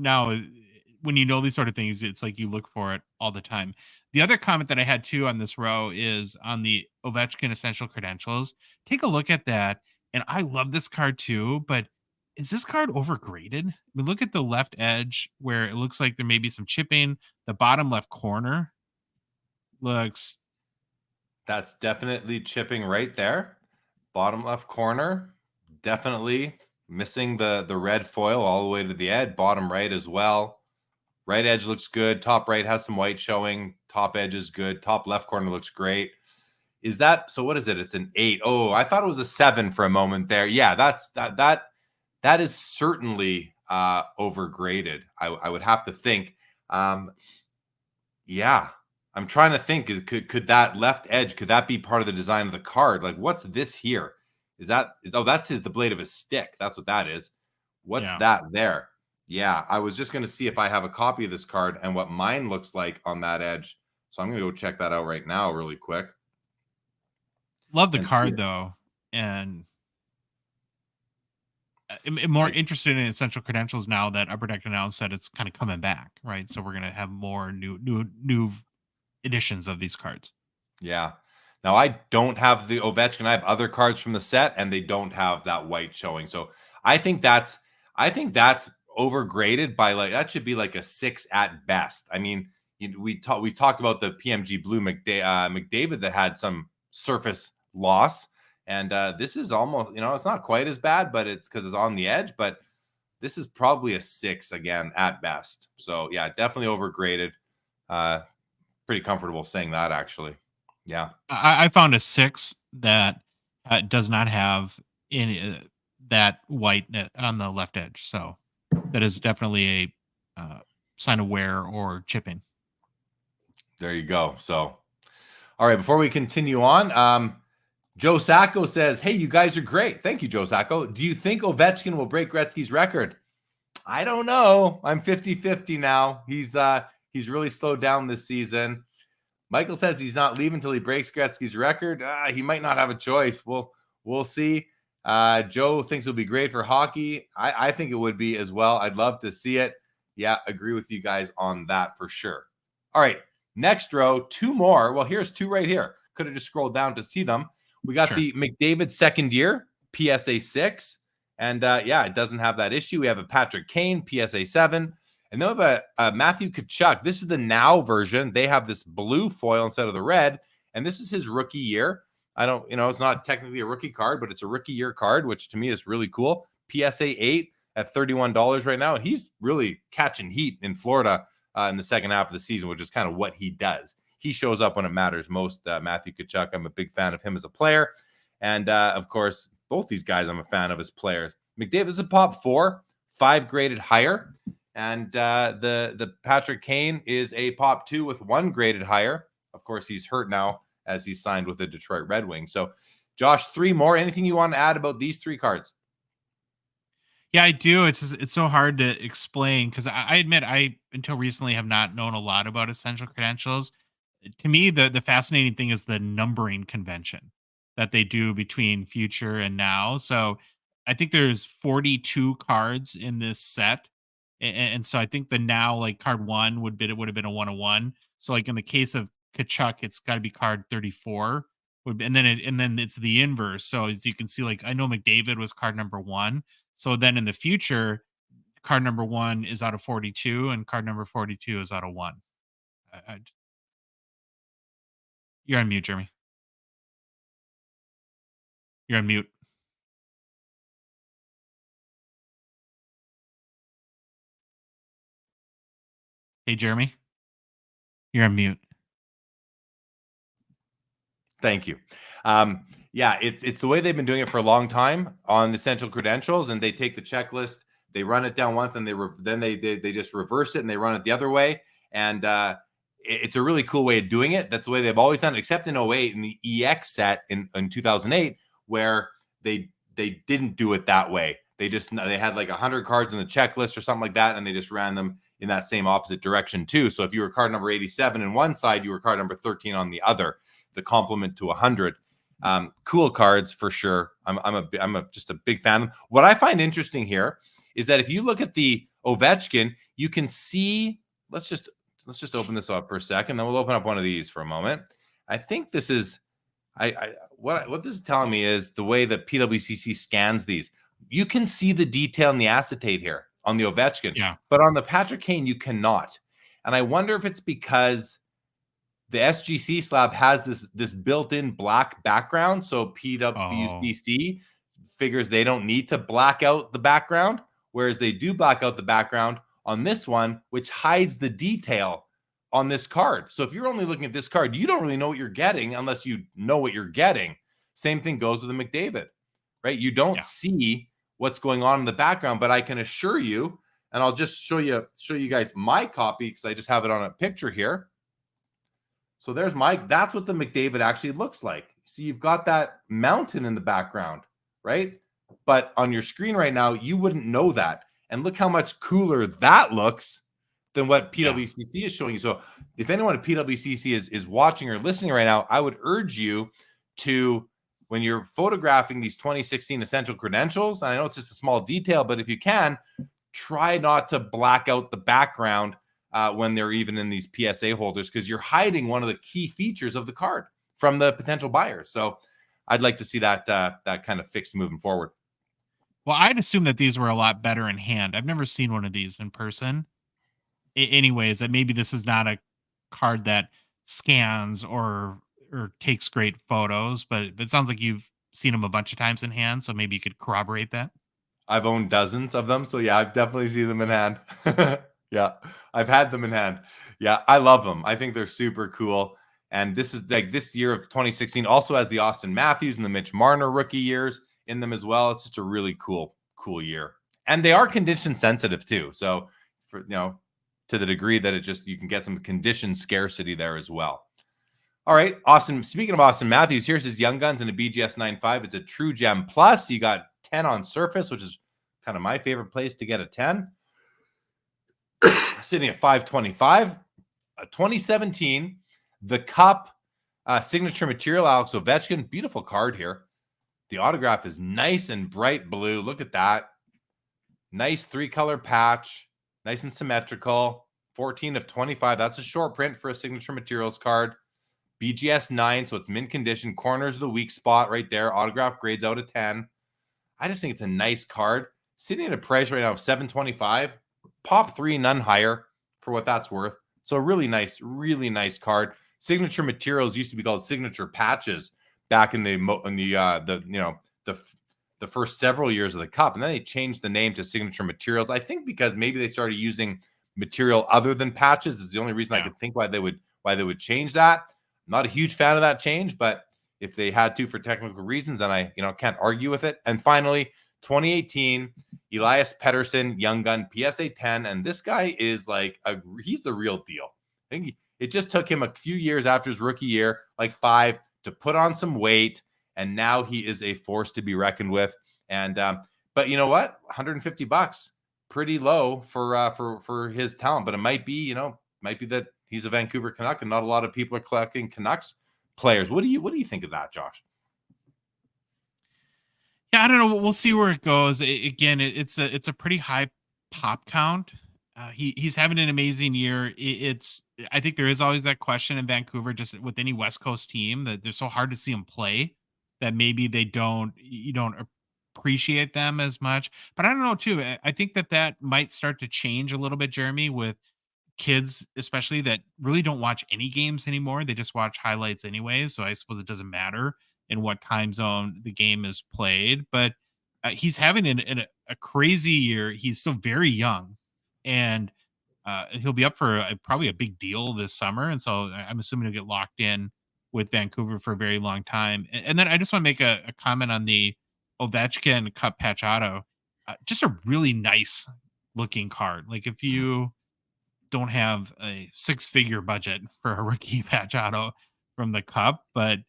when you know these sort of things, it's like you look for it all the time. The other comment that I had too on this row is on the Ovechkin Essential Credentials. Take a look at that. And I love this card too, but is this card overgraded? I mean, look at the left edge where it looks like there may be some chipping. The bottom left corner looks. That's definitely chipping right there. Bottom left corner, definitely missing the red foil all the way to the edge. Bottom right as well. Right edge looks good. Top right has some white showing. Top edge is good. Top left corner looks great. Is that so? What is it? It's an 8. Oh, I thought it was a 7 for a moment there. Yeah, that is certainly overgraded. I would have to think. Yeah, I'm trying to think. Could that left edge? Could that be part of the design of the card? Like, what's this here? Is that? Oh, that's the blade of his stick. That's what that is. What's that there? Yeah, I was just going to see if I have a copy of this card and what mine looks like on that edge. So I'm going to go check that out right now really quick. Love the card, though. And I'm more interested in Essential Credentials now that Upper Deck announced that it's kind of coming back, right? So we're going to have more new editions of these cards. Yeah. Now, I don't have the Ovechkin. I have other cards from the set, and they don't have that white showing. So I think that's overgraded by that should be like a 6 at best. I mean, we talked about the PMG blue McDavid that had some surface loss, And this is almost, it's not quite as bad, but it's because it's on the edge. But this is probably a 6 again at best. So yeah, definitely overgraded. Pretty comfortable saying that, actually. Yeah. I found a 6 that does not have any that white on the left edge. So that is definitely a sign of wear or chipping. There you go. So, all right, before we continue on, Joe Sacco says, hey, you guys are great. Thank you, Joe Sacco. Do you think Ovechkin will break Gretzky's record? I don't know. I'm 50-50 now. He's really slowed down this season. Michael says he's not leaving until he breaks Gretzky's record. He might not have a choice. We'll see. Joe thinks it'll be great for hockey. I think it would be as well. I'd love to see it. Yeah, agree with you guys on that for sure. All right, next row, 2 more. Well, here's 2 right here. Could have just scrolled down to see them. We got the McDavid second year, PSA 6. And it doesn't have that issue. We have a Patrick Kane, PSA 7. And then we have a Matthew Tkachuk. This is the now version. They have this blue foil instead of the red. And this is his rookie year. It's not technically a rookie card, but it's a rookie year card, which to me is really cool. PSA 8 at $31 right now. And he's really catching heat in Florida in the second half of the season, which is kind of what he does. He shows up when it matters most, Matthew Tkachuk. I'm a big fan of him as a player. And, of course, both these guys I'm a fan of as players. McDavid is a pop 4, 5 graded higher. And the Patrick Kane is a pop 2 with 1 graded higher. Of course, he's hurt now as he's signed with the Detroit Red Wings. So, Josh, 3 more. Anything you want to add about these 3 cards? Yeah, I do. It's so hard to explain because I admit I, until recently, have not known a lot about essential credentials. To me, the fascinating thing is the numbering convention that they do between future and now. So I think there's 42 cards in this set. And so I think the now, like card 1 would have been a 101. So like in the case of Kachuk, it's got to be card 34. And then it's the inverse. So as you can see, like I know McDavid was card number 1. So then in the future, card number 1 is out of 42 and card number 42 is out of 1. You're on mute, Jeremy. You're on mute. Hey, Jeremy. You're on mute. Thank you. It's the way they've been doing it for a long time on essential credentials, and they take the checklist, they run it down once, and then they just reverse it and they run it the other way. And it's a really cool way of doing it. That's the way they've always done it, except in 08 in the EX set in 2008, where they didn't do it that way. They had like 100 cards on the checklist or something like that, and they just ran them in that same opposite direction too. So if you were card number 87 in one side, you were card number 13 on the other. The complement to 100. Cool cards for sure. I'm just a big fan. What I find interesting here is that if you look at the Ovechkin, you can see. Let's just open this up for a second. Then we'll open up one of these for a moment. I think this is. What this is telling me is the way that PWCC scans these. You can see the detail in the acetate here on the Ovechkin, but on the Patrick Kane you cannot. And I wonder if it's because the SGC slab has this built-in black background, so PWCC figures they don't need to black out the background, whereas they do black out the background on this one, which hides the detail on this card. So if you're only looking at this card, you don't really know what you're getting unless you know what you're getting. Same thing goes with the McDavid, right? You don't see what's going on in the background, but I can assure you, and I'll just show you guys my copy because I just have it on a picture here. So that's what the McDavid actually looks like. See, you've got that mountain in the background, right? But on your screen right now, you wouldn't know that. And look how much cooler that looks than what PWCC is showing you. So if anyone at PWCC is watching or listening right now, I would urge you to, when you're photographing these 2016 essential credentials, and I know it's just a small detail, but if you can, try not to black out the background when they're even in these PSA holders, because you're hiding one of the key features of the card from the potential buyers. So I'd like to see that kind of fixed moving forward. Well, I'd assume that these were a lot better in hand. I've never seen one of these in person. Anyways, that maybe this is not a card that scans or takes great photos, but it sounds like you've seen them a bunch of times in hand, so maybe you could corroborate that. I've owned dozens of them, so yeah, I've definitely seen them in hand. Yeah, I've had them in hand. Yeah, I love them. I think they're super cool. And this is like this year of 2016 also has the Austin Matthews and the Mitch Marner rookie years in them as well. It's just a really cool year. And they are condition sensitive too. So for to the degree that it just you can get some condition scarcity there as well. All right, Austin. Speaking of Austin Matthews, here's his Young Guns in a BGS 9.5. It's a True Gem Plus. You got 10 on surface, which is kind of my favorite place to get a 10. Sitting at 525. 2017, the Cup signature material, Alex Ovechkin. Beautiful card here. The autograph is nice and bright blue. Look at that. Nice 3-color patch. Nice and symmetrical. 14 of 25. That's a short print for a signature materials card. BGS 9, so it's mint condition. Corners of the weak spot right there. Autograph grades out of 10. I just think it's a nice card. Sitting at a price right now of $725. Pop 3, none higher for what that's worth. So really nice card. Signature materials used to be called signature patches back in the first several years of the Cup, and then they changed the name to signature materials. I think because maybe they started using material other than patches is the only reason I could think why they would change that. I'm not a huge fan of that change, but if they had to for technical reasons, then I can't argue with it. And finally, 2018, Elias Pettersson, Young Gun, PSA 10, and this guy is he's the real deal. I think it just took him a few years after his rookie year, like 5, to put on some weight, and now he is a force to be reckoned with. And but you know what, $150, pretty low for his talent. But it might be that he's a Vancouver Canuck, and not a lot of people are collecting Canucks players. What do you think of that, Josh? Yeah, I don't know. We'll see where it goes. Again, it's a pretty high pop count. He's having an amazing year. I think there is always that question in Vancouver, just with any West Coast team, that they're so hard to see them play that maybe you don't appreciate them as much. But I don't know too. I think that might start to change a little bit, Jeremy, with kids especially that really don't watch any games anymore. They just watch highlights anyway. So I suppose it doesn't matter in what time zone the game is played. But he's having a crazy year. He's still very young, and he'll be up for probably a big deal this summer. And so I'm assuming he'll get locked in with Vancouver for a very long time. And then I just want to make a comment on the Ovechkin Cup patch auto. Just a really nice looking card. Like if you don't have a 6-figure budget for a rookie patch auto from the Cup, but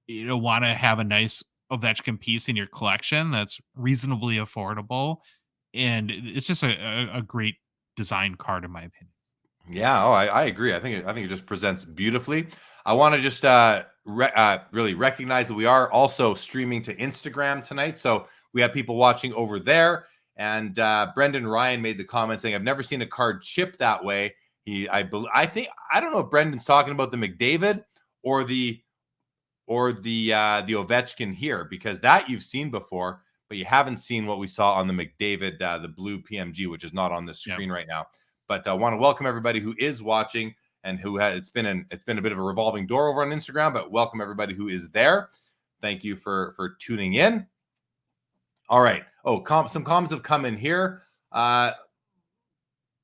you want to have a nice Ovechkin piece in your collection that's reasonably affordable, and it's just a great design card in my opinion. Yeah, I agree. I think it just presents beautifully. I want to just really recognize that we are also streaming to Instagram tonight, so we have people watching over there. And Brendan Ryan made the comment saying, "I've never seen a card chip that way." I don't know if Brendan's talking about the McDavid or the Ovechkin here, because that you've seen before, but you haven't seen what we saw on the McDavid, the blue PMG, which is not on the screen right now. But I want to welcome everybody who is watching and who has. It's been a bit of a revolving door over on Instagram, but welcome everybody who is there. Thank you for tuning in. All right. Oh, some comments have come in here.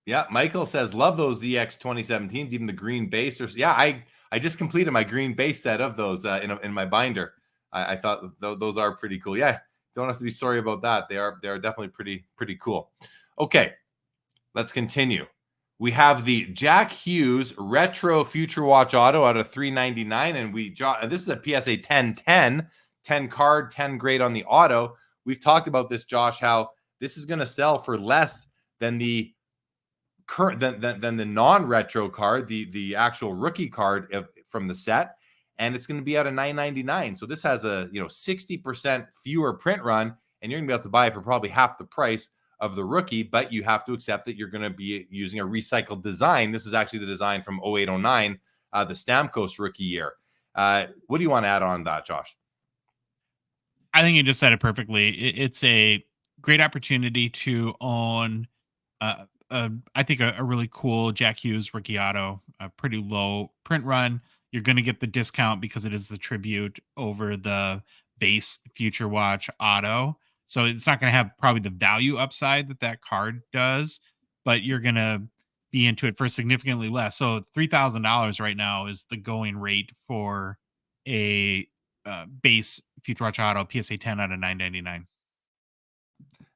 Yeah, Michael says, love those EX 2017s, even the green basers. Yeah, I just completed my green base set of those in my binder. I thought those are pretty cool. Yeah, don't have to be sorry about that. They are definitely pretty cool. Okay, let's continue. We have the Jack Hughes Retro Future Watch Auto out of $399, and this is a PSA 10 card, 10 grade on the auto. We've talked about this, Josh, how this is going to sell for less than the current than the non-retro card, the actual rookie card from the set, and it's going to be out of $999. So this has a 60% fewer print run, and you're going to be able to buy it for probably half the price of the rookie, but you have to accept that you're going to be using a recycled design. This is actually the design from 08-09, the Stamkos rookie year. What do you want to add on that, Josh? I think you just said it perfectly. It's a great opportunity to own I think a really cool Jack Hughes rookie auto, a pretty low print run. You're going to get the discount because it is the tribute over the base Future Watch auto. So it's not going to have probably the value upside that card does, but you're going to be into it for significantly less. So $3,000 right now is the going rate for a base Future Watch auto PSA 10 out of $9.99.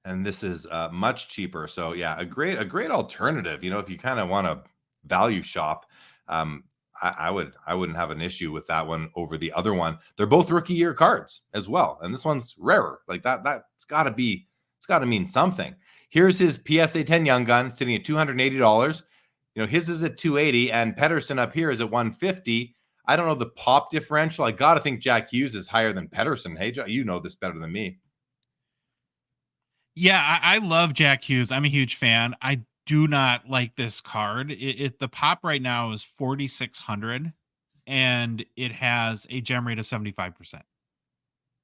And this is much cheaper. So yeah, a great alternative. If you kind of want to value shop, I wouldn't have an issue with that one over the other one. They're both rookie year cards as well, and this one's rarer. Like that's got to mean something. Here's his PSA 10 Young Gun sitting at $280. His is at $280, and Pettersson up here is at $150. I don't know the pop differential. I got to think Jack Hughes is higher than Pettersson. Hey, you know this better than me. Yeah, I love Jack Hughes. I'm a huge fan. I do not like this card. The pop right now is 4,600, and it has a gem rate of 75%.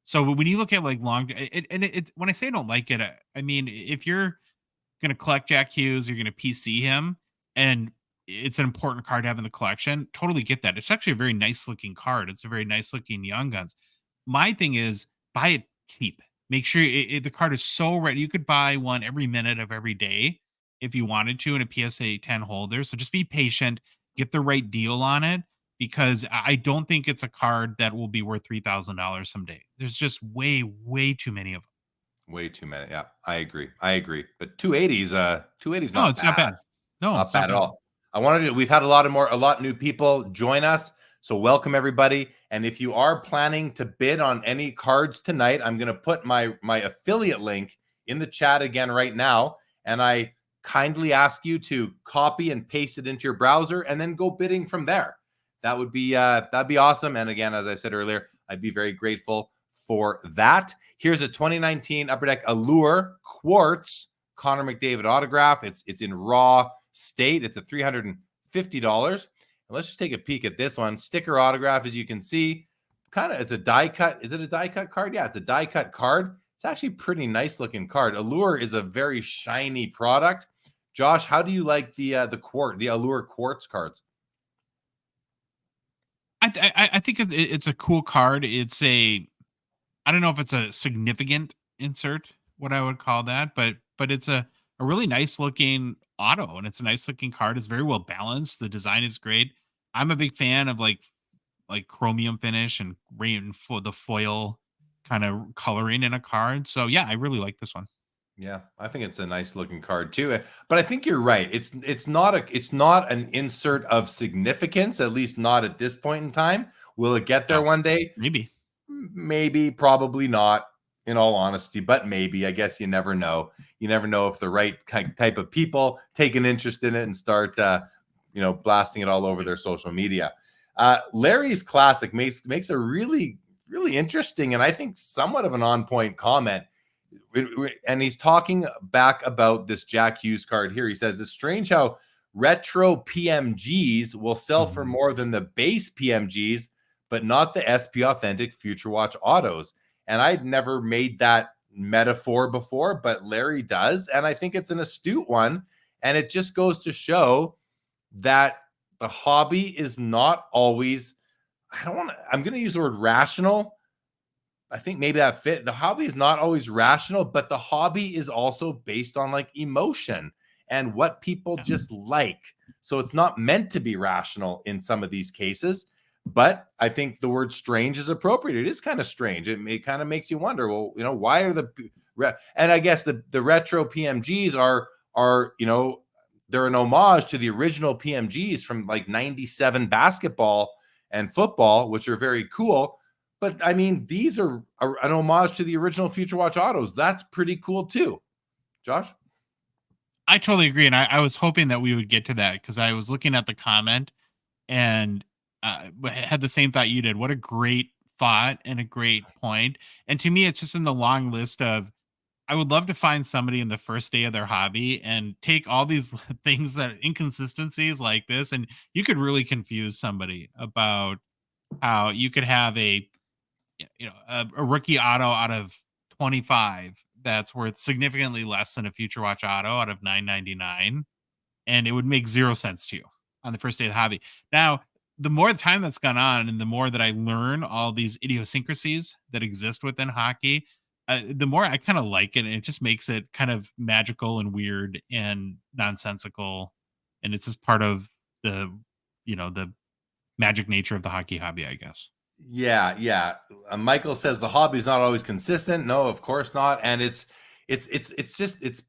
So when you look at like it's when I say I don't like it, I mean, if you're going to collect Jack Hughes, you're going to PC him, and it's an important card to have in the collection. Totally get that. It's actually a very nice looking card. It's a very nice looking Young Guns. My thing is buy it cheap. Make sure the card is so ready. You could buy one every minute of every day if you wanted to in a PSA 10 holder. So just be patient, get the right deal on it, because I don't think it's a card that will be worth $3,000 someday. There's just way, way too many of them. Way too many. Yeah, I agree. But 280's not No, it's not bad. No, not bad at all. We've had a lot new people join us. So welcome everybody. And if you are planning to bid on any cards tonight, I'm going to put my affiliate link in the chat again right now. And I kindly ask you to copy and paste it into your browser and then go bidding from there. That'd be awesome. And again, as I said earlier, I'd be very grateful for that. Here's a 2019 Upper Deck Allure Quartz Connor McDavid autograph. It's in raw state. It's at $350. Let's just take a peek at this one. Sticker autograph, as you can see. It's a die cut. Is it a die cut card? Yeah, it's a die cut card. It's actually a pretty nice looking card. Allure is a very shiny product. Josh, how do you like the Allure Quartz cards? I think it's a cool card. I don't know if it's a significant insert, what I would call that, but it's a really nice looking auto, and it's a nice looking card. It's very well balanced. The design is great. I'm a big fan of like chromium finish and for the foil kind of coloring in a card. So yeah, I really like this one. Yeah, I think it's a nice looking card too. But I think you're right. It's not an insert of significance, at least not at this point in time. Will it get there one day? Maybe, probably not, in all honesty, but maybe. I guess you never know. You never know if the right type of people take an interest in it and start blasting it all over their social media. Larry's Classic makes a really, really interesting and I think somewhat of an on-point comment. And he's talking back about this Jack Hughes card here. He says, it's strange how retro PMGs will sell for more than the base PMGs, but not the SP Authentic Future Watch autos. And I'd never made that metaphor before, but Larry does. And I think it's an astute one. And it just goes to show that the hobby is not always, I'm going to use the word rational. I think maybe that fit. The hobby is not always rational, but the hobby is also based on like emotion and what people just like. So it's not meant to be rational in some of these cases, but I think the word strange is appropriate. It is kind of strange. It kind of makes you wonder, well, why are and I guess the retro PMGs are, they're an homage to the original PMGs from like 97 basketball and football, which are very cool. But I mean, these are an homage to the original Future Watch autos. That's pretty cool too. Josh? I totally agree. And I was hoping that we would get to that because I was looking at the comment and had the same thought you did. What a great thought and a great point. And to me, it's just in the long list of, I would love to find somebody in the first day of their hobby and take all these things that inconsistencies like this. And you could really confuse somebody about how you could have a rookie auto out of 25 that's worth significantly less than a Future Watch auto out of $9.99, and it would make zero sense to you on the first day of the hobby. Now, the more time that's gone on and the more that I learn all these idiosyncrasies that exist within hockey, the more I kind of like it. And it just makes it kind of magical and weird and nonsensical. And it's just part of the, the magic nature of the hockey hobby, I guess. Yeah. Michael says the hobby is not always consistent. No, of course not. And it's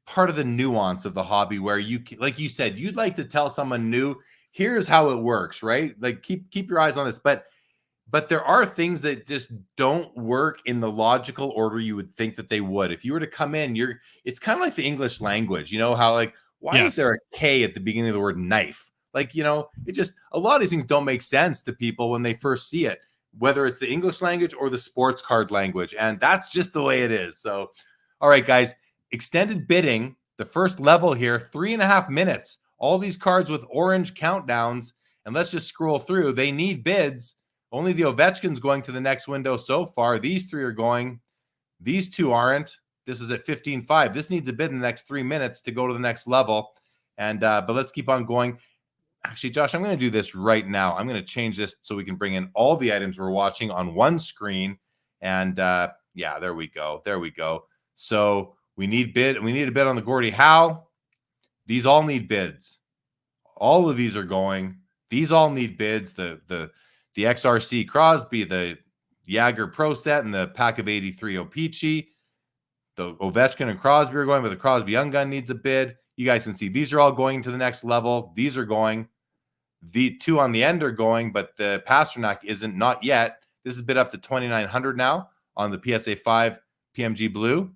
part of the nuance of the hobby where like you said, you'd like to tell someone new, here's how it works, right? Like keep your eyes on this. But there are things that just don't work in the logical order you would think that they would. If you were to come in, it's kind of like the English language, how like, why is there a K at the beginning of the word knife? Like, it just, a lot of these things don't make sense to people when they first see it, whether it's the English language or the sports card language. And that's just the way it is. So, all right, guys, extended bidding, the first level here, 3.5 minutes, all these cards with orange countdowns. And let's just scroll through. They need bids. Only the Ovechkin's going to the next window so far. These 3 are going. These 2 aren't. This is at 15.5. This needs a bid in the next 3 minutes to go to the next level. And but let's keep on going. Actually, Josh, I'm going to do this right now. I'm going to change this so we can bring in all the items we're watching on one screen. And yeah, there we go. There we go. So we need a bid on the Gordie Howe. These all need bids. All of these are going. These all need bids. The XRC Crosby, the Jagger Pro Set, and the pack of 83 Opeachy. The Ovechkin and Crosby are going, but the Crosby Young Gun needs a bid. You guys can see these are all going to the next level. These are going. The 2 on the end are going, but the Pasternak isn't, not yet. This is bid up to 2,900 now on the PSA 5 PMG Blue.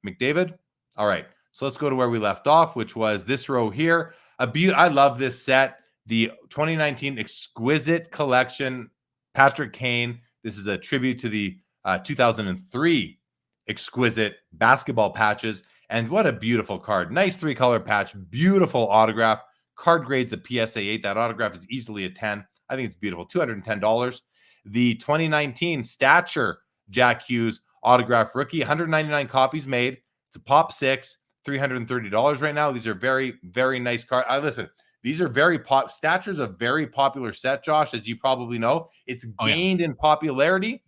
McDavid. All right. So let's go to where we left off, which was this row here. I love this set. The 2019 Exquisite Collection, Patrick Kane. This is a tribute to the 2003 Exquisite basketball patches. And what a beautiful card. Nice 3-color patch. Beautiful autograph. Card grades a PSA 8. That autograph is easily a 10. I think it's beautiful. $210. The 2019 Stature Jack Hughes autograph rookie. 199 copies made. It's a pop 6. $330 right now. These are very, very nice cards. Listen, these are very Stature's a very popular set, Josh, as you probably know. It's gained in popularity.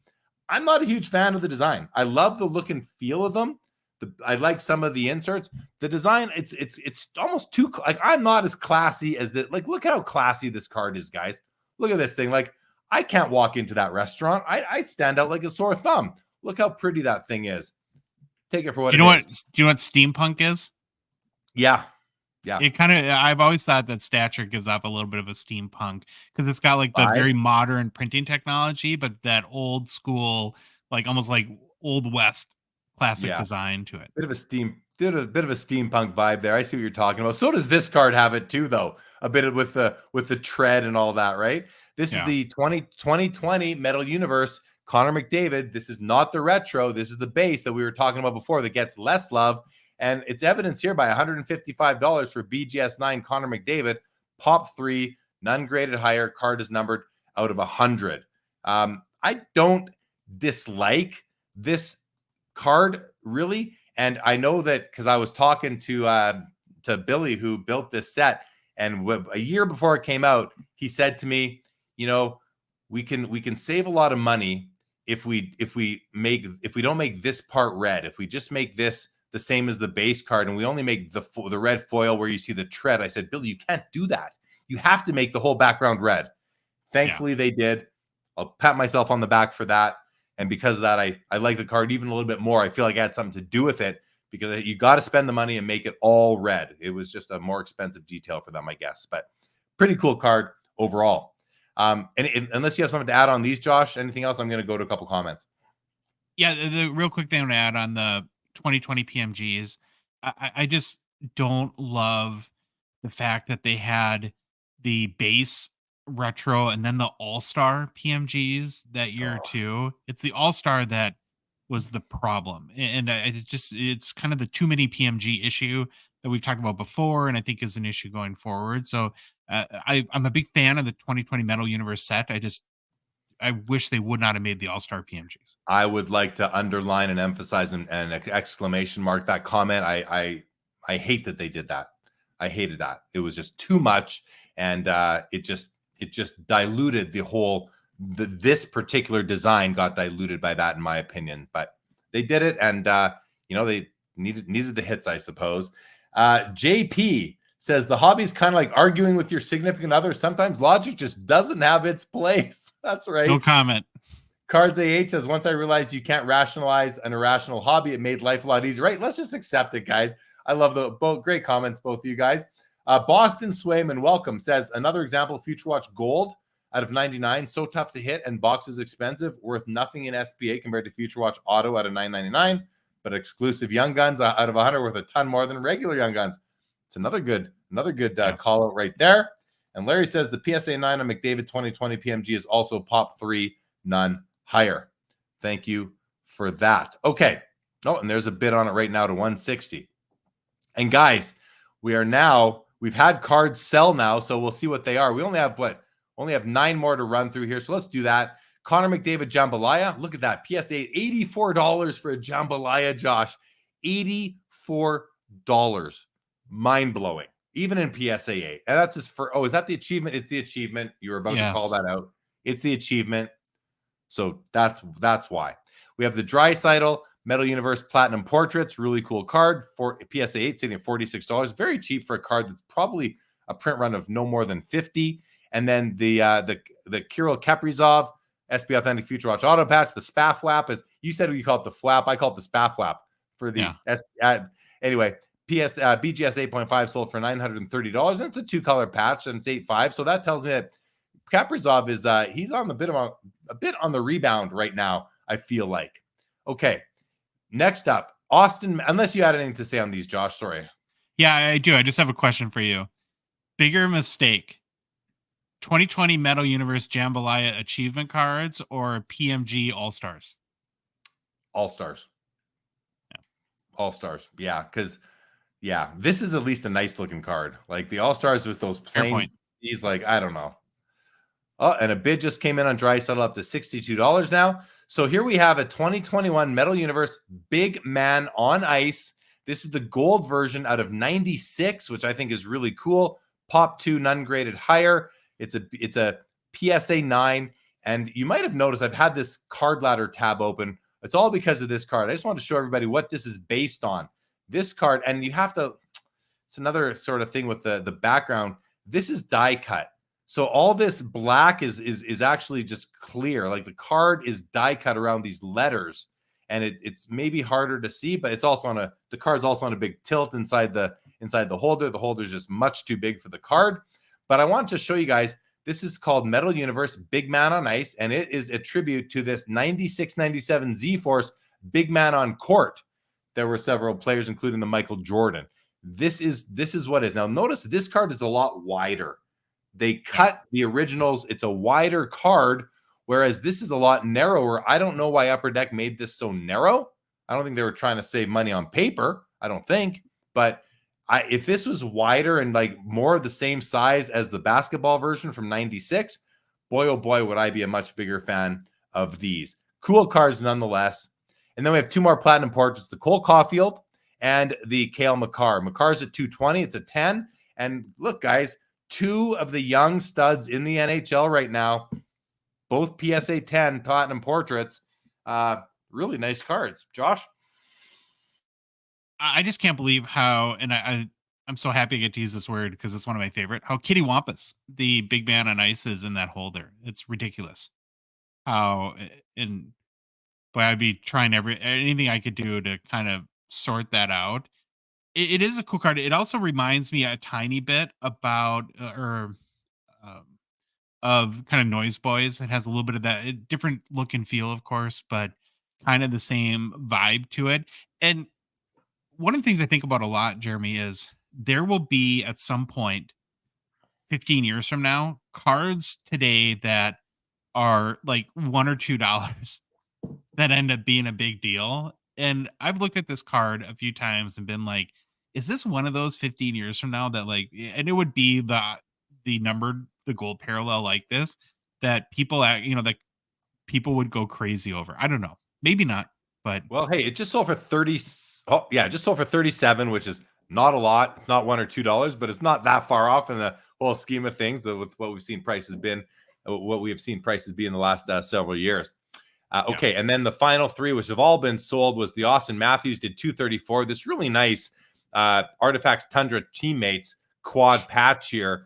I'm not a huge fan of the design. I love the look and feel of them. I like some of the inserts. The design, it's almost too, like, I'm not as classy as that. Like, look how classy this card is, guys. Look at this thing. Like, I can't walk into that restaurant. I stand out like a sore thumb. Look how pretty that thing is. Take it for what it is. Do you know what steampunk is? Yeah. It kind of, I've always thought that Stature gives off a little bit of a steampunk because it's got like the very modern printing technology, but that old school, like almost like Old West classic design to it. Bit of a steampunk vibe there. I see what you're talking about. So does this card have it too, though. A bit with the tread and all that, right? This is the 2020 Metal Universe Connor McDavid. This is not the retro. This is the base that we were talking about before that gets less love. And it's evidenced here by $155 for BGS 9 Connor McDavid. Pop 3, none graded higher. Card is numbered out of 100. I don't dislike this card, really. And I know that because I was talking to Billy, who built this set. And a year before it came out, he said to me, we can save a lot of money if we don't make this part red. If we just make this the same as the base card, and we only make the red foil where you see the tread. I said, Billy, you can't do that. You have to make the whole background red. Thankfully, they did. I'll pat myself on the back for that. And because of that, I like the card even a little bit more. I feel like I had something to do with it because you got to spend the money and make it all red. It was just a more expensive detail for them, I guess. But pretty cool card overall. And unless you have something to add on these, Josh, anything else, I'm going to go to a couple comments. Yeah, the real quick thing to add on the 2020 PMGs, I just don't love the fact that they had the base retro and then the all-star PMGs that year too. It's the all-star that was the problem, and it's kind of the too many PMG issue that we've talked about before, and I think is an issue going forward. So I'm a big fan of the 2020 Metal Universe set. I wish they would not have made the all-star PMGs. I would like to underline and emphasize and exclamation mark that comment. I hate that they did that. I hated that. It was just too much, and it just it just diluted this particular design got diluted by that, in my opinion. But they did it, and they needed the hits, I suppose. JP says the hobby's kind of like arguing with your significant other. Sometimes logic just doesn't have its place. That's right. No comment. Cards AH says, once I realized you can't rationalize an irrational hobby, it made life a lot easier. Right? Let's just accept it, guys. I love both great comments, both of you guys. Boston Swayman, welcome, says, another example, Future Watch Gold out of 99. So tough to hit and boxes expensive, worth nothing in SPA compared to Future Watch Auto out of $9.99. But exclusive Young Guns out of 100 worth a ton more than regular Young Guns. It's another good call out right there. And Larry says the PSA 9 on McDavid 2020 PMG is also pop 3, none higher. Thank you for that. Okay. Oh, and there's a bid on it right now to 160. And guys, we've had cards sell now, so we'll see what they are. We only have 9 more to run through here. So let's do that. Connor McDavid Jambalaya. Look at that. PSA $84 for a Jambalaya, Josh. $84. Mind-blowing. Even in PSA 8. And that's just for, is that the achievement? It's the achievement. You were about to call that out. It's the achievement. So that's why. We have the Draisaitl Metal Universe Platinum Portraits. Really cool card. For PSA 8, sitting at $46. Very cheap for a card that's probably a print run of no more than 50. And then the Kirill Kaprizov SB Authentic Future Watch Auto Patch. The Spaff Wap, as you said, you call it the Flap. I call it the Spaff Wap for the anyway. BGS 8.5 sold for $930, and it's a 2-color patch, and it's 8.5. So that tells me that Kaprizov is he's on a bit on the rebound right now, I feel like. Okay, next up, Austin. Unless you had anything to say on these, Josh. Sorry. Yeah, I do. I just have a question for you. Bigger mistake: 2020 Metal Universe Jambalaya Achievement Cards or PMG All Stars? All Stars. Yeah. All Stars. Yeah, because. Yeah, this is at least a nice looking card. Like the All-Stars with those plain, he's like, I don't know. Oh, and a bid just came in on Draisaitl up to $62 now. So here we have a 2021 Metal Universe Big Man on Ice. This is the gold version out of 96, which I think is really cool. Pop 2, none graded higher. It's a PSA 9. And you might have noticed I've had this card ladder tab open. It's all because of this card. I just wanted to show everybody what this is based on. This card, and you have to, it's another sort of thing with the background. This is die cut. So all this black is actually just clear. Like the card is die cut around these letters, and it's maybe harder to see, but it's also the card's also on a big tilt inside the holder. The holder is just much too big for the card. But I want to show you guys, this is called Metal Universe Big Man on Ice, and it is a tribute to this 96-97 Z-Force Big Man on Court. There were several players, including the Michael Jordan. This is what is. Now, notice this card is a lot wider. They cut the originals. It's a wider card, whereas this is a lot narrower. I don't know why Upper Deck made this so narrow. I don't think they were trying to save money on paper. I don't think. But if this was wider and like more of the same size as the basketball version from 96, boy, oh boy, would I be a much bigger fan of these. Cool cards nonetheless. And then we have 2 more platinum portraits, the Cole Caulfield and the Cale Makar. Makar's at 220. It's a 10. And look, guys, 2 of the young studs in the NHL right now, both PSA 10 platinum portraits. Really nice cards. Josh? I just can't believe how, and I'm so happy I get to use this word because it's one of my favorite, how Kitty Wampus, the Big Man on Ice, is in that holder. It's ridiculous. How, and boy, I'd be trying anything I could do to kind of sort that out. It is a cool card. It also reminds me a tiny bit about of kind of Noise Boys. It has a little bit of that different look and feel, of course, but kind of the same vibe to it. And one of the things I think about a lot, Jeremy, is there will be at some point 15 years from now cards today that are like $1 or $2 that end up being a big deal. And I've looked at this card a few times and been like, is this one of those 15 years from now that like, and it would be the numbered, the gold parallel like this, that people that people would go crazy over. I don't know. Maybe not, but. Well, hey, it just sold for 30. Oh yeah. It just sold for 37, which is not a lot. It's not $1 or $2, but it's not that far off. And the whole scheme of things, with what we've seen prices be in the last several years. Okay, and then the final three, which have all been sold, was the Austin Matthews did $234. This really nice Artifacts Tundra Teammates quad patch here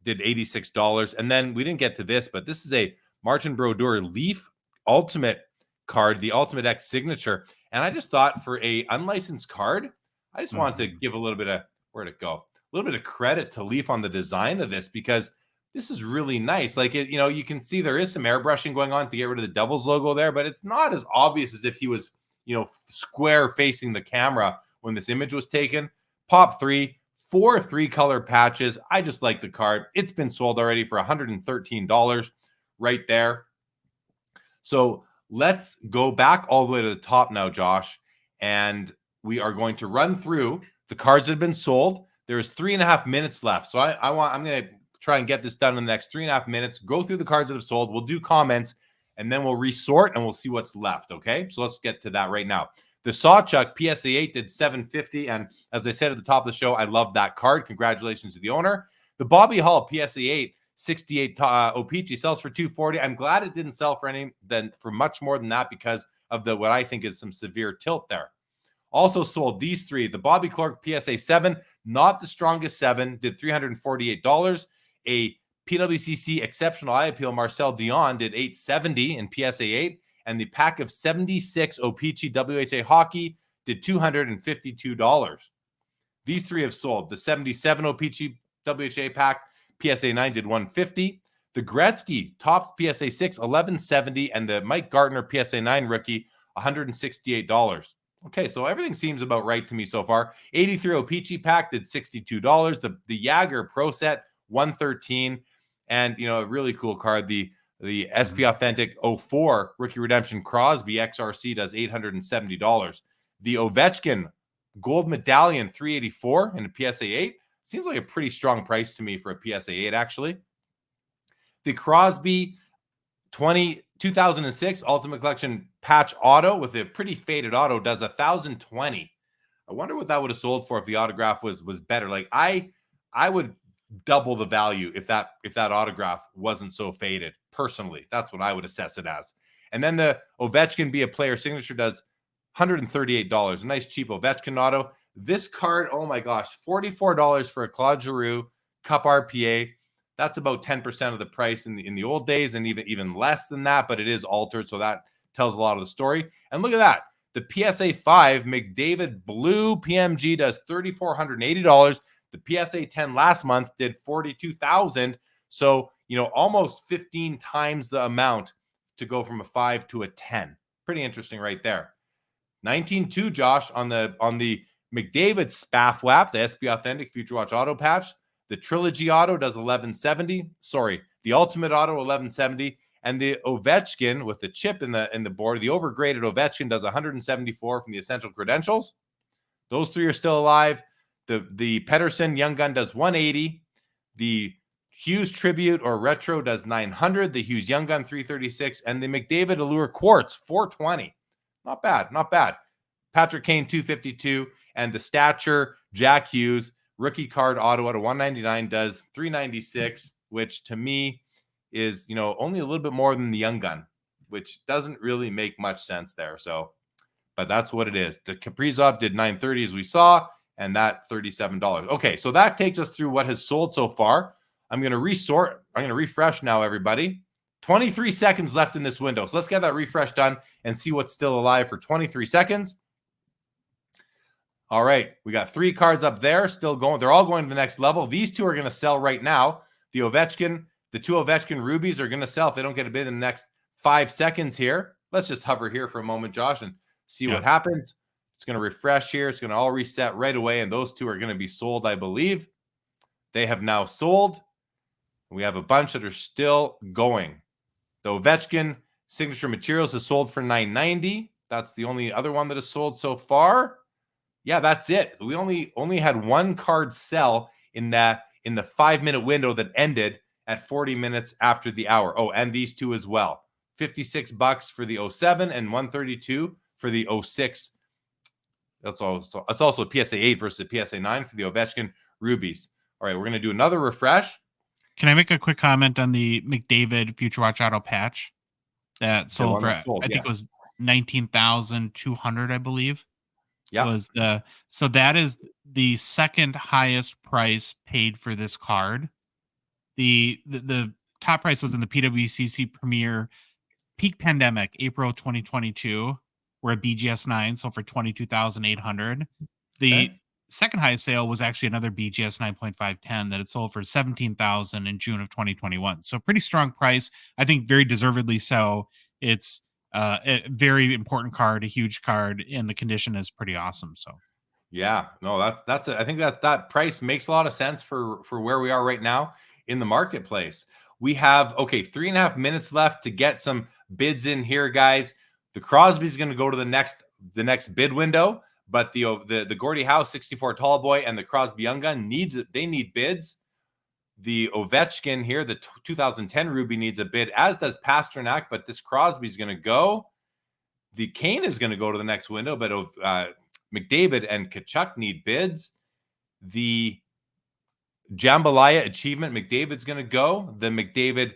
did $86. And then we didn't get to this, but this is a Martin Brodeur Leaf Ultimate card, the Ultimate X signature. And I just thought for a unlicensed card, I just wanted to give a little bit of, where'd it go? A little bit of credit to Leaf on the design of this, because this is really nice. Like, you can see there is some airbrushing going on to get rid of the Devils logo there, but it's not as obvious as if he was, square facing the camera when this image was taken. Pop 4 3-color patches. I just like the card. It's been sold already for $113 right there. So let's go back all the way to the top now, Josh, and we are going to run through the cards that have been sold. There's 3.5 minutes left. So I'm going to try and get this done in the next 3.5 minutes, go through the cards that have sold. We'll do comments, and then we'll resort, and we'll see what's left, okay? So let's get to that right now. The Sawchuk PSA 8 did $750, and as I said at the top of the show, I love that card. Congratulations to the owner. The Bobby Hull PSA 8 68 O-Pee-Chee sells for $240. I'm glad it didn't sell for much more than that because of what I think is some severe tilt there. Also sold these three. The Bobby Clark PSA 7, not the strongest 7, did $348. A PWCC Exceptional Eye Appeal Marcel Dion did $870 in PSA 8. And the pack of 76 O-Pee-Chee WHA Hockey did $252. These three have sold. The 77 O-Pee-Chee WHA pack, PSA 9 did $150. The Gretzky Topps PSA 6, $1170. And the Mike Gartner PSA 9 rookie, $168. Okay, so everything seems about right to me so far. 83 O-Pee-Chee pack did $62. The Jagger Pro Set, $113. And, a really cool card, the SP Authentic 04 Rookie Redemption Crosby XRC does $870. The Ovechkin Gold Medallion, $384 in a PSA 8. Seems like a pretty strong price to me for a PSA 8, actually. The Crosby 2006 Ultimate Collection Patch Auto with a pretty faded auto does $1,020. I wonder what that would have sold for if the autograph was better. Like, I would double the value if that autograph wasn't so faded. Personally, that's what I would assess it as. And then the Ovechkin Be a Player signature does $138. A nice cheap Ovechkin auto. This card, oh my gosh, $44 for a Claude Giroux Cup RPA. That's about 10% of the price in the old days, and even less than that, but it is altered, so that tells a lot of the story. And look at that. The PSA 5 McDavid Blue PMG does $3,480. The PSA 10 last month did $42,000. So, almost 15 times the amount to go from a 5 to a 10. Pretty interesting right there. 19.2, Josh, on the McDavid Spaff Wrap, the SB Authentic Future Watch Auto Patch. The Trilogy Auto does $1170. Sorry, the Ultimate Auto $1170. And the Ovechkin with the chip in the board, the overgraded Ovechkin does $174 from the Essential Credentials. Those three are still alive. The Pedersen Young Gun does $180. The Hughes Tribute or Retro does $900. The Hughes Young Gun $336. And the McDavid Allure Quartz $420. Not bad, not bad. Patrick Kane $252. And the Stature Jack Hughes Rookie Card Auto at a $199 does $396, which to me is, only a little bit more than the Young Gun, which doesn't really make much sense there. So, but that's what it is. The Kaprizov did $930 as we saw, and that $37. Okay, so that takes us through what has sold so far. I'm going to resort. I'm going to refresh now, everybody. 23 seconds left in this window. So let's get that refresh done and see what's still alive for 23 seconds. All right, we got 3 cards up there still going. They're all going to the next level. These 2 are going to sell right now. The 2 Ovechkin rubies are going to sell if they don't get a bid in the next 5 seconds here. Let's just hover here for a moment, Josh, and see what happens. It's going to refresh here. It's going to all reset right away, and those 2 are going to be sold, I believe. They have now sold. We have a bunch that are still going. The Ovechkin Signature Materials has sold for $990. That's the only other one that has sold so far. Yeah, that's it. We only had 1 card sell in the 5-minute window that ended at 40 minutes after the hour. Oh, and these 2 as well. $56 for the 07 and $132 for the 06. It's also a PSA 8 versus a PSA 9 for the Ovechkin rubies. All right, we're going to do another refresh. Can I make a quick comment on the McDavid Future Watch Auto patch that sold for, I think it was 19,200, I believe. Yeah. So that is the second highest price paid for this card. The top price was in the PWCC Premier peak pandemic, April 2022, where a BGS 9 sold for 22,800. The second highest sale was actually another BGS 9.510 that it sold for 17,000 in June of 2021. So pretty strong price. I think very deservedly so. It's a very important card, a huge card, and the condition is pretty awesome. So yeah, no, I think that price makes a lot of sense for where we are right now in the marketplace. We have 3.5 minutes left to get some bids in here, guys. The Crosby's going to go to the next bid window, but the Gordie Howe 64 tall boy and the Crosby Young Gun need bids. The Ovechkin here, the 2010 Ruby, needs a bid, as does Pasternak, but this Crosby's going to go. The Kane is going to go to the next window, but McDavid and Tkachuk need bids. The Jambalaya Achievement, McDavid's going to go. The McDavid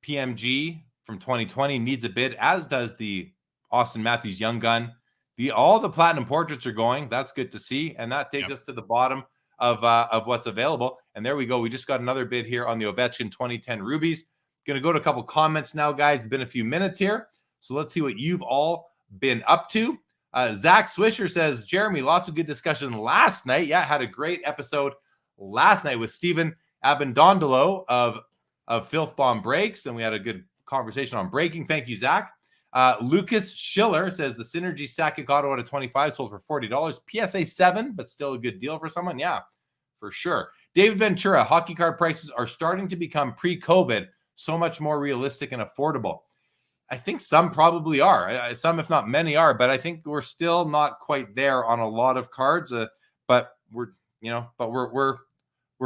PMG from 2020 needs a bid, as does the Austin Matthews Young Gun. All the Platinum Portraits are going. That's good to see, and that takes us to the bottom of what's available. And there we go. We just got another bid here on the Ovechkin 2010 Rubies. Going to go to a couple comments now, guys. It's been a few minutes here, so let's see what you've all been up to. Zach Swisher says, Jeremy, lots of good discussion last night. Yeah, had a great episode last night with Stephen Abendondolo of Filth Bomb Breaks, and we had a good conversation on breaking. Thank you, Zach. Lucas Schiller says the Synergy Sakic Auto out of 25 sold for $40. PSA 7, but still a good deal for someone. Yeah, for sure. David Ventura, hockey card prices are starting to become pre-COVID so much more realistic and affordable. I think some probably are. Some, if not many, are, but I think we're still not quite there on a lot of cards. But we're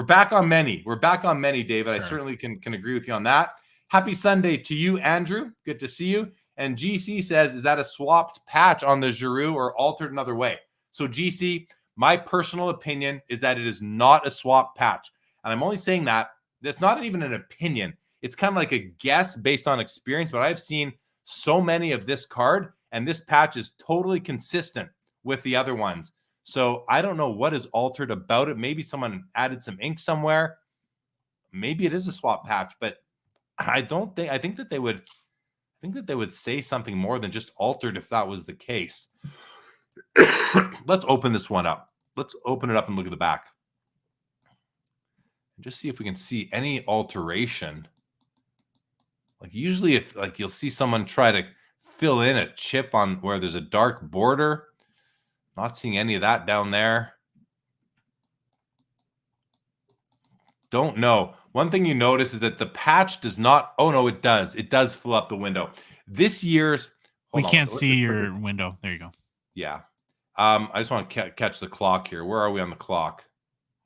back on many. We're back on many, David. Sure. I certainly can agree with you on that. Happy Sunday to you, Andrew. Good to see you. And GC says, is that a swapped patch on the Giroux or altered another way? So GC, my personal opinion is that it is not a swap patch. And I'm only saying that. That's not even an opinion. It's kind of like a guess based on experience, but I've seen so many of this card, and this patch is totally consistent with the other ones. So I don't know what is altered about it. Maybe someone added some ink somewhere. Maybe it is a swap patch, but I think that they would say something more than just altered if that was the case. Let's open this one up. Let's open it up and look at the back. And just see if we can see any alteration. Like usually if you'll see someone try to fill in a chip on where there's a dark border. Not seeing any of that down there. Don't know. One thing you notice is that the patch does not. Oh, no, it does. It does fill up the window. This year's. We can't see your window. There you go. Yeah. I just want to catch the clock here. Where are we on the clock?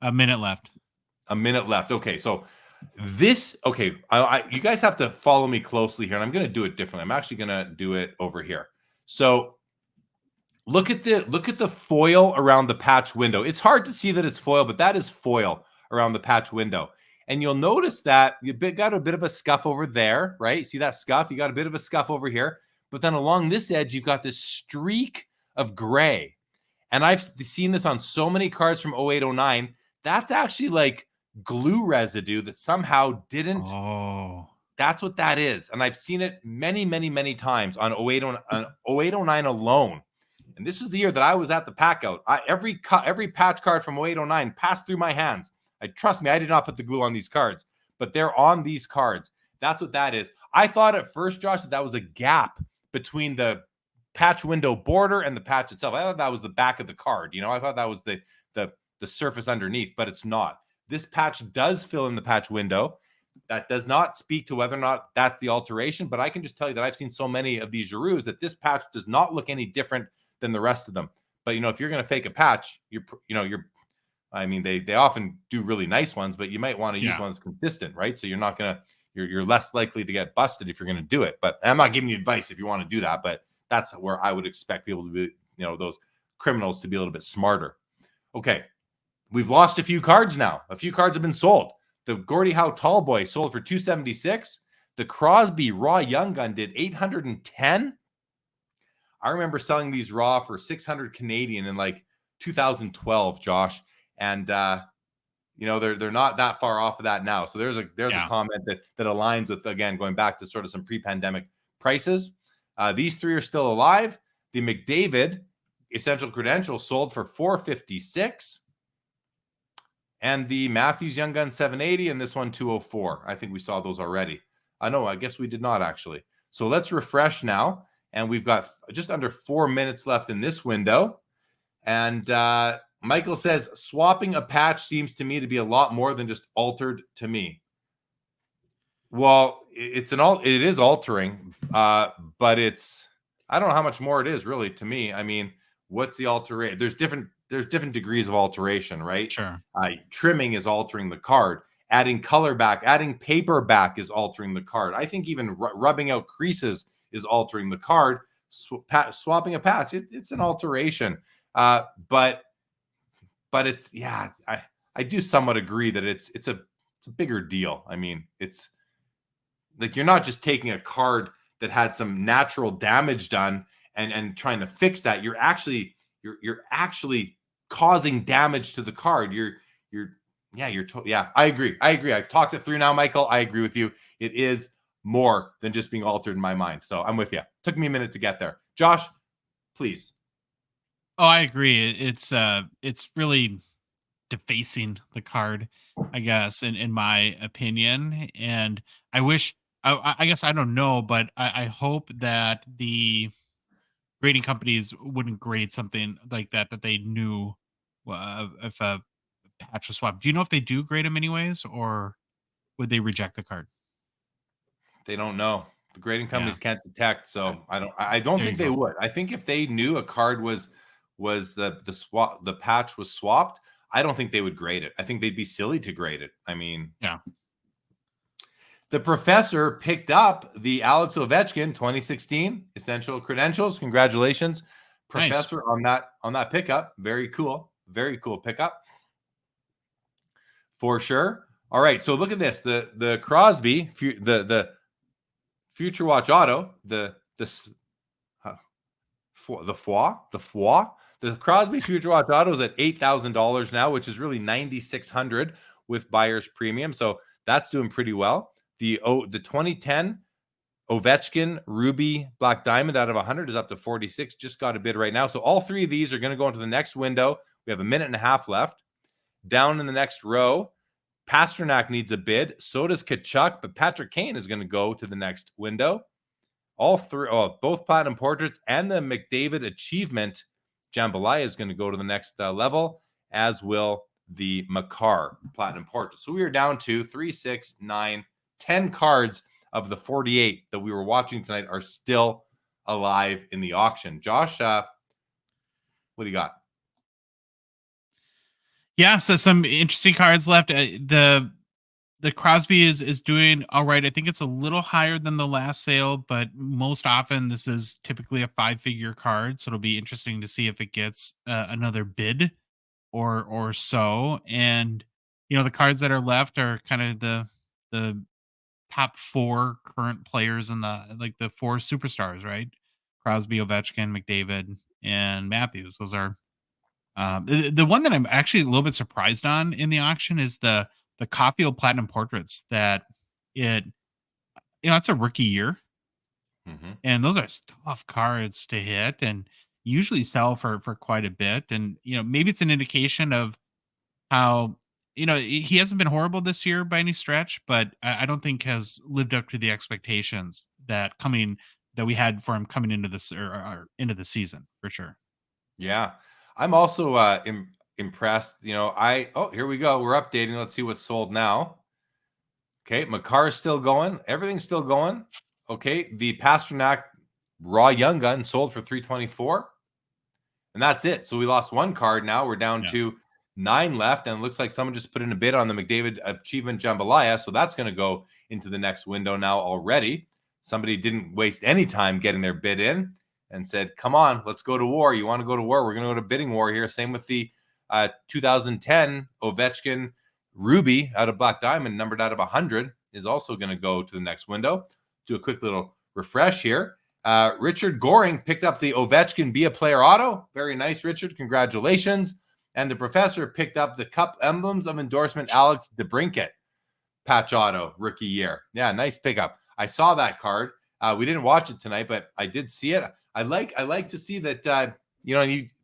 A minute left. A minute left. Okay. So this. Okay. You guys have to follow me closely here, and I'm going to do it differently. I'm actually going to do it over here. So look at the foil around the patch window. It's hard to see that it's foil, but that is foil around the patch window. And you'll notice that you got a bit of a scuff over there, right? See that scuff? You got a bit of a scuff over here. But then along this edge, you've got this streak of gray. And I've seen this on so many cards from 08-09. That's actually like glue residue that somehow didn't. Oh. That's what that is. And I've seen it many, many, many times on 08-09 alone. And this is the year that I was at the pack out. Every patch card from 08-09 passed through my hands. Trust me, I did not put the glue on these cards, but they're on these cards. That's what that is. I thought at first, Josh, that was a gap between the patch window border and the patch itself. I thought that was the back of the card. I thought that was the surface underneath, but it's not. This patch does fill in the patch window. That does not speak to whether or not that's the alteration, but I can just tell you that I've seen so many of these Giroux that this patch does not look any different than the rest of them. But, if you're going to fake a patch, they often do really nice ones, but you might want to use one that's consistent, right? So you're less likely to get busted if you're going to do it. But I'm not giving you advice if you want to do that, but that's where I would expect people to be, those criminals to be a little bit smarter. Okay. We've lost a few cards now. A few cards have been sold. The Gordie Howe Tall Boy sold for $276. The Crosby Raw Young Gun did $810. I remember selling these raw for 600 Canadian in like 2012, Josh. And they're not that far off of that now. So there's a comment that aligns with, again, going back to sort of some pre-pandemic prices. These three are still alive. The McDavid Essential Credentials sold for $456. And the Matthews Young Gun 780 and this one $204. I think we saw those already. No, I guess we did not actually. So let's refresh now. And we've got just under 4 minutes left in this window. And Michael says, swapping a patch seems to me to be a lot more than just altered to me. Well, it is altering, but it's, I don't know how much more it is really to me. I mean, what's the alteration? There's different degrees of alteration, right? Sure. Trimming is altering the card. Adding color back, adding paper back is altering the card. I think even rubbing out creases is altering the card. Swapping a patch, it's an alteration. But it's, yeah, I do somewhat agree that it's a bigger deal. I mean, it's like you're not just taking a card that had some natural damage done and trying to fix that. You're actually causing damage to the card. I agree. I've talked it through now, Michael. I agree with you. It is more than just being altered in my mind. So I'm with you. Took me a minute to get there. Josh, please. Oh, I agree. It's really defacing the card, I guess, in my opinion. And I wish, I guess I don't know, but I hope that the grading companies wouldn't grade something like that they knew if a patch was swapped. Do you know if they do grade them anyways, or would they reject the card? They don't know. The grading companies can't detect, so I don't think they would. I think if they knew a card was the patch was swapped, I don't think they would grade it. I think they'd be silly to grade it. I mean, yeah. The professor picked up the Alex Ovechkin 2016 Essential Credentials. Congratulations, Professor, nice. on that pickup. Very cool. Very cool pickup. For sure. All right, so look at this. The Crosby, the Future Watch Auto, the Crosby Future Watch Auto is at $8,000 now, which is really $9,600 with buyer's premium. So that's doing pretty well. The 2010 Ovechkin Ruby Black Diamond out of 100 is up to 46. Just got a bid right now. So all three of these are going to go into the next window. We have a minute and a half left. Down in the next row, Pasternak needs a bid. So does Kachuk, but Patrick Kane is going to go to the next window. All three, both Platinum Portraits and the McDavid Achievement Jambalaya is going to go to the next level, as will the Makar Platinum Portrait. So we are down to 3, 6, 9, 10 cards of the 48 that we were watching tonight are still alive in the auction. Josh, what do you got? Yeah, so some interesting cards left. The Crosby is doing all right. I think it's a little higher than the last sale, but most often this is typically a 5-figure card, so it'll be interesting to see if it gets another bid or so. And the cards that are left are kind of the top 4 current players in the 4 superstars, right? Crosby, Ovechkin, McDavid, and Matthews. Those are the one that I'm actually a little bit surprised on in the auction is the Caulfield Platinum Portraits. That it's a rookie year, and those are tough cards to hit, and usually sell for quite a bit. And maybe it's an indication of how he hasn't been horrible this year by any stretch, but I don't think has lived up to the expectations that we had for him coming into this or into the season for sure. Yeah. I'm also impressed. Here we go. We're updating. Let's see what's sold now. Okay, Makar's still going. Everything's still going. Okay, the Pasternak Raw Young Gun sold for $324, and that's it. So we lost 1 card. Now we're down to 9 left, and it looks like someone just put in a bid on the McDavid Achievement Jambalaya, so that's going to go into the next window now already. Somebody didn't waste any time getting their bid in and said, come on, let's go to war. You want to go to war? We're going to go to bidding war here. Same with the 2010 Ovechkin Ruby out of Black Diamond, numbered out of 100, is also going to go to the next window. Do a quick little refresh here. Richard Goring picked up the Ovechkin Be a Player auto. Very nice, Richard. Congratulations. And the Professor picked up the Cup Emblems of Endorsement Alex DeBrincat patch auto rookie year. Yeah, nice pickup. I saw that card. We didn't watch it tonight, but I did see it. I like to see that,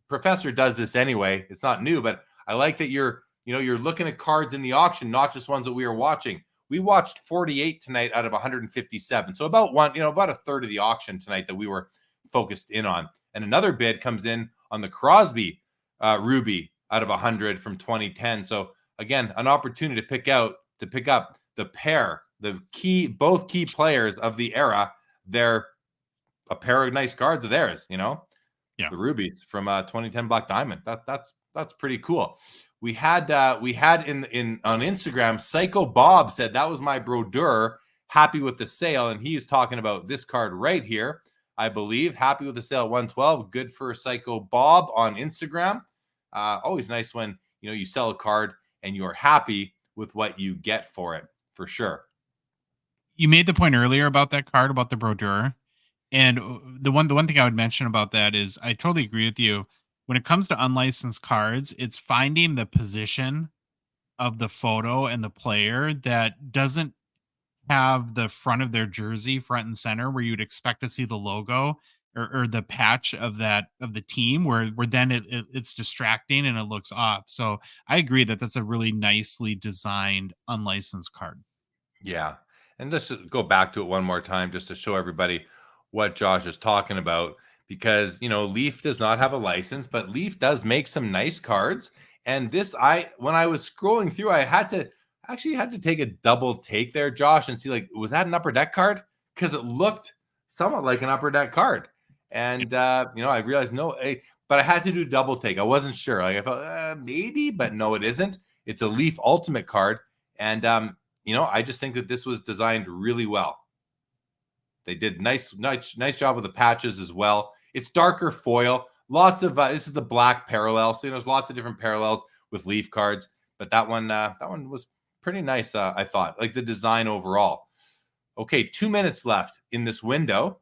Professor does this anyway. It's not new, but I like that you're looking at cards in the auction, not just ones that we are watching. We watched 48 tonight out of 157. So about a third of the auction tonight that we were focused in on. And another bid comes in on the Crosby Ruby out of 100 from 2010. So again, an opportunity to pick up the pair, both key players of the era. They're a pair of nice cards of theirs, Yeah. The rubies from 2010 Black Diamond. That's pretty cool. We had on Instagram, Psycho Bob said that was my brodeur, happy with the sale, and he's talking about this card right here, I believe. Happy with the sale, 112. Good for Psycho Bob on Instagram. Always nice when you sell a card and you're happy with what you get for it, for sure. You made the point earlier about that card, about the brodeur. And the one thing I would mention about that is I totally agree with you. When it comes to unlicensed cards, it's finding the position of the photo and the player that doesn't have the front of their jersey front and center where you'd expect to see the logo or the patch of the team where then it's distracting and it looks off. So I agree that that's a really nicely designed unlicensed card. Yeah. And just to go back to it one more time, just to show everybody what Josh is talking about, because, Leaf does not have a license, but Leaf does make some nice cards. And this, when I was scrolling through, I had to take a double take there, Josh, and see, was that an Upper Deck card? Because it looked somewhat like an Upper Deck card. And, I realized no, but I had to do double take. I wasn't sure. I thought maybe, but no, it isn't. It's a Leaf Ultimate card. And, I just think that this was designed really well. They did nice job with the patches as well. It's darker foil. Lots of this is the black parallel. So there's lots of different parallels with Leaf cards, but that one was pretty nice. I thought, like the design overall. Okay, 2 minutes left in this window,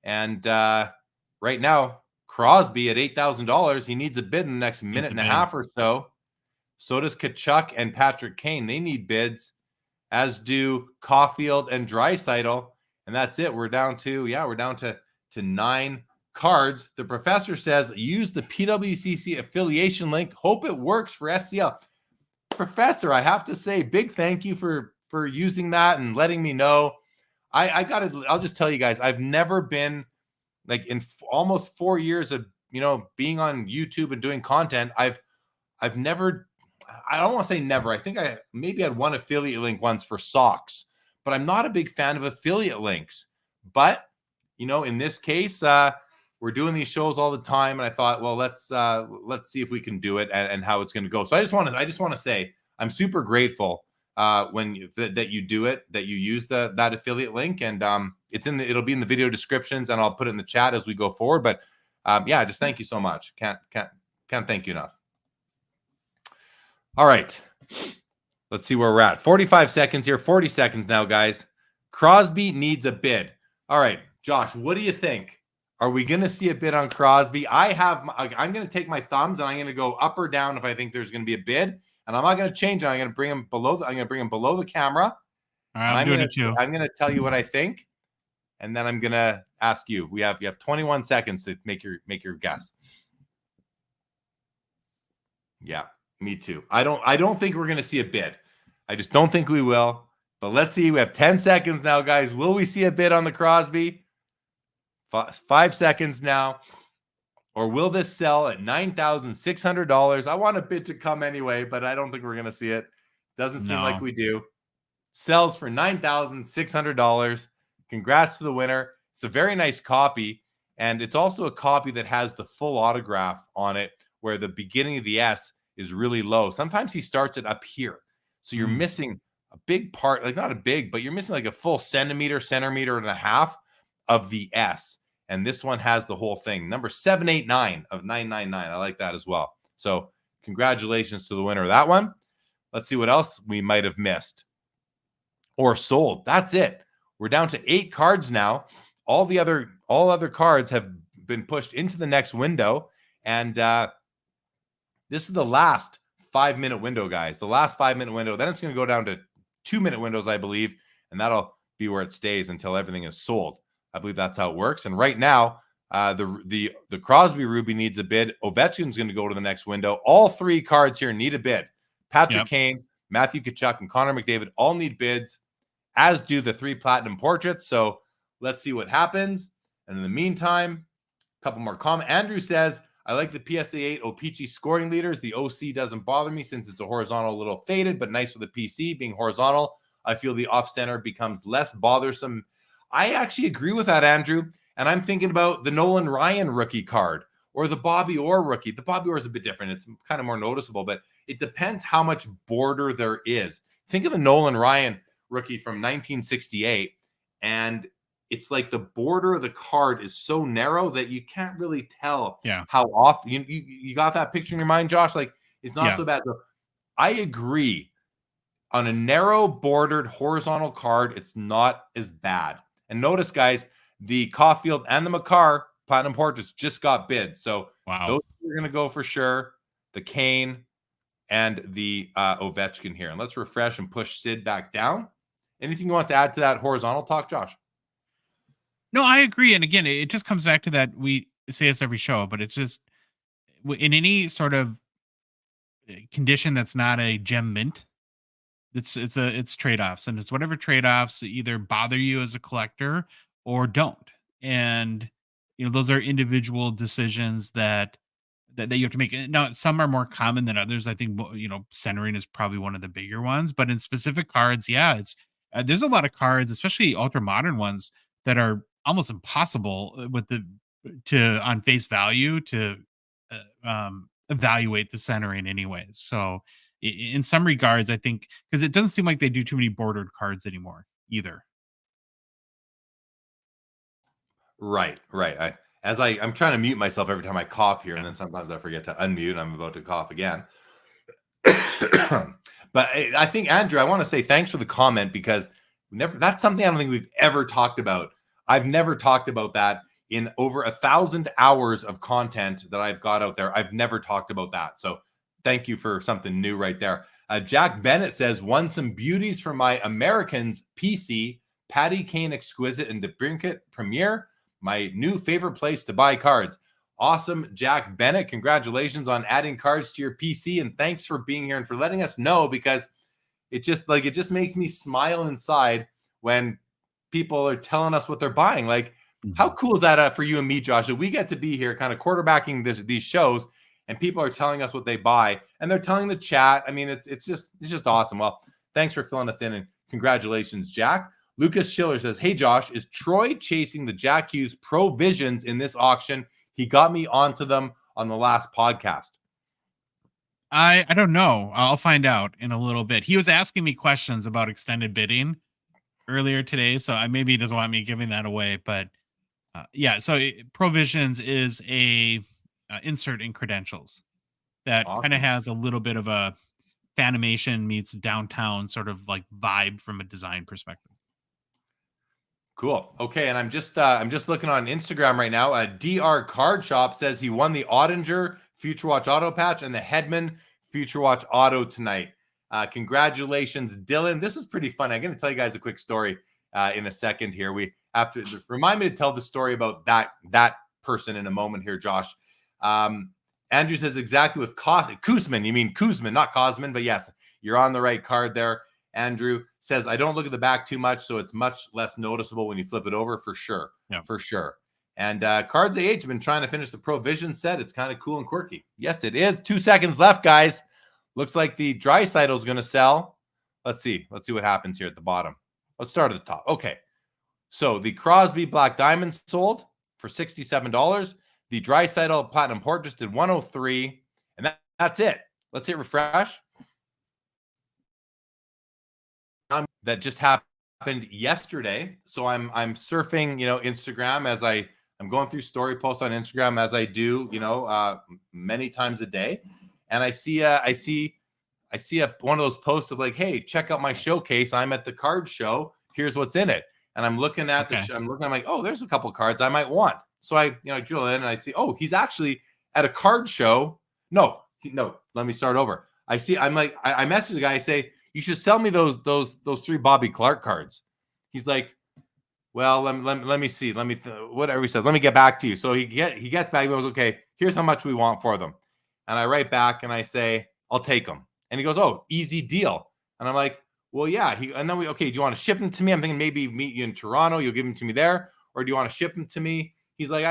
and right now Crosby at $8,000. He needs a bid in the next minute and a half or so. So does Tkachuk and Patrick Kane. They need bids, as do Caulfield and Draisaitl. And that's it. We're down to 9 cards. The Professor says, use the PWCC affiliation link. Hope it works for SCL. Professor, I have to say, big thank you for using that and letting me know. I'll just tell you guys, I've never been, in almost 4 years of, being on YouTube and doing content, I've never, I don't want to say never. I think I maybe had one affiliate link once for socks, but I'm not a big fan of affiliate links. But, in this case, we're doing these shows all the time, and I thought, well, let's see if we can do it and how it's going to go. So I just want to say I'm super grateful that you do it, that you use that affiliate link, and it'll be in the video descriptions, and I'll put it in the chat as we go forward. But just thank you so much. Can't thank you enough. All right. Let's see where we're at. 45 seconds here. 40 seconds now, guys. Crosby needs a bid. All right, Josh, what do you think? Are we going to see a bid on Crosby? I'm going to take my thumbs and I'm going to go up or down if I think there's going to be a bid. And I'm not going to change it. I'm going to bring him below. I'm going to bring him below the camera. All right, I'm doing it too. I'm going to tell you what I think, and then I'm going to ask you. You have 21 seconds to make your guess. Yeah. Me too. I don't think we're going to see a bid. I just don't think we will. But let's see. We have 10 seconds now, guys. Will we see a bid on the Crosby? 5 seconds now. Or will this sell at $9,600? I want a bid to come anyway, but I don't think we're going to see it. Doesn't seem like we do. Sells for $9,600. Congrats to the winner. It's a very nice copy. And it's also a copy that has the full autograph on it, where the beginning of the S is really low. Sometimes he starts it up here. So you're missing a big part, not a big, but you're missing like a full centimeter and a half of the S. And this one has the whole thing. Number 789 of 999. I like that as well. So congratulations to the winner of that one. Let's see what else we might have missed or sold. That's it. We're down to 8 cards now. All other cards have been pushed into the next window. And this is the last 5-minute window, guys. The last 5-minute window. Then it's going to go down to 2-minute windows, I believe. And that'll be where it stays until everything is sold. I believe that's how it works. And right now, the Crosby Ruby needs a bid. Ovechkin's going to go to the next window. All 3 cards here need a bid. Patrick Kane, Matthew Tkachuk, and Connor McDavid all need bids, as do the 3 platinum portraits. So let's see what happens. And in the meantime, a couple more comments. Andrew says, I like the PSA 8 O-Pee-Chee scoring leaders. The OC doesn't bother me since it's a horizontal, a little faded, but nice with the PC being horizontal. I feel the off-center becomes less bothersome. I actually agree with that, Andrew. And I'm thinking about the Nolan Ryan rookie card or the Bobby Orr rookie. The Bobby Orr is a bit different. It's kind of more noticeable, but it depends how much border there is. Think of the Nolan Ryan rookie from 1968, and it's like the border of the card is so narrow that you can't really tell how off. You got that picture in your mind, Josh? Like, it's not so bad. So I agree. On a narrow bordered horizontal card, it's not as bad. And notice, guys, the Caulfield and the Makar platinum portraits just got bid. So those are going to go for sure. The Kane and the Ovechkin here. And let's refresh and push Sid back down. Anything you want to add to that horizontal talk, Josh? No, I agree. And again, it just comes back to that. We say this every show, but it's just in any sort of condition that's not a gem mint, it's trade-offs, and it's whatever trade-offs either bother you as a collector or don't. And those are individual decisions that you have to make. Now, some are more common than others. I think centering is probably one of the bigger ones, but in specific cards, it's there's a lot of cards, especially ultra modern ones, that are almost impossible on face value to evaluate the centering anyways. So in some regards, I think, because it doesn't seem like they do too many bordered cards anymore either. Right. I'm trying to mute myself every time I cough here, and then sometimes I forget to unmute, and I'm about to cough again. But I think, Andrew, I want to say thanks for the comment, because that's something I don't think we've ever talked about. I've never talked about that in over 1,000 hours of content that I've got out there. I've never talked about that. So thank you for something new right there. Jack Bennett says, won some beauties from my Americans PC, Patty Kane Exquisite and DeBrincat Premier, my new favorite place to buy cards. Awesome, Jack Bennett. Congratulations on adding cards to your PC, and thanks for being here and for letting us know, because it just makes me smile inside when people are telling us what they're buying. Like, how cool is that for you and me, Josh? That we get to be here kind of quarterbacking these shows, and people are telling us what they buy, and they're telling the chat. I mean, it's just awesome. Well, thanks for filling us in, and congratulations, Jack. Lucas Schiller says, hey, Josh, is Troy chasing the Jack Hughes Pro Visions in this auction? He got me onto them on the last podcast. I don't know. I'll find out in a little bit. He was asking me questions about extended bidding earlier today, so maybe he doesn't want me giving that away. But so Provisions is a insert in credentials that kind of has a little bit of a Fanimation meets downtown sort of like vibe from a design perspective. Cool. Okay, and I'm just looking on Instagram right now. DR Card Shop says he won the Ottinger Future Watch Auto patch and the Hedman Future Watch Auto tonight. Congratulations, Dylan. This is pretty fun. I'm going to tell you guys a quick story in a second here. We have to remind me to tell the story about that person in a moment here, Josh. Andrew says exactly with Kuzman. You mean Kuzman, not Cosman, but yes, you're on the right card there. Andrew says, I don't look at the back too much, so it's much less noticeable when you flip it over, for sure. Yeah, for sure. And Cards AH have been trying to finish the Provision set. It's kind of cool and quirky. Yes, it is. 2 seconds left, guys. Looks like the Draisaitl is going to sell. Let's see what happens here at the bottom. Let's start at the top. Okay. So the Crosby Black Diamond sold for $67. The Draisaitl Platinum Portraits did $103. And that's it. Let's hit refresh. That just happened yesterday. So I'm surfing, Instagram as I'm going through story posts on Instagram as I do, many times a day. And I see I see one of those posts of like, hey, check out my showcase. I'm at the card show. Here's what's in it. And I'm looking at I'm like, oh, there's a couple cards I might want. So I drill in and I see, oh, he's actually at a card show. No, let me start over. I message the guy. I say, you should sell me those 3 Bobby Clark cards. He's like, well, let me see. Whatever he said, let me get back to you. So he gets back. He goes, okay, here's how much we want for them. And I write back and I say, I'll take them. And he goes, oh, easy deal. And I'm like, well, yeah. Do you want to ship them to me? I'm thinking maybe meet you in Toronto. You'll give them to me there. Or do you want to ship them to me? He's like,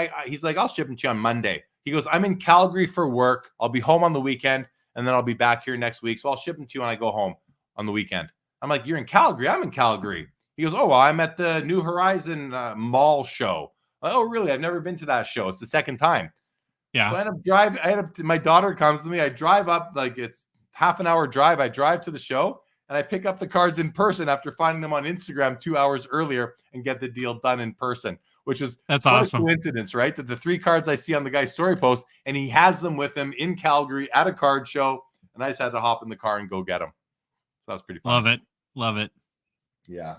I'll ship them to you on Monday. He goes, I'm in Calgary for work. I'll be home on the weekend. And then I'll be back here next week. So I'll ship them to you when I go home on the weekend. I'm like, you're in Calgary? I'm in Calgary. He goes, oh, well, I'm at the New Horizon Mall show. Like, oh, really? I've never been to that show. It's the second time. Yeah. So my daughter comes to me. I drive up, like it's half an hour drive. I drive to the show and I pick up the cards in person after finding them on Instagram 2 hours earlier and get the deal done in person, that's awesome. A coincidence, right? That the 3 cards I see on the guy's story post, and he has them with him in Calgary at a card show. And I just had to hop in the car and go get them. So that was pretty fun. Love it. Yeah.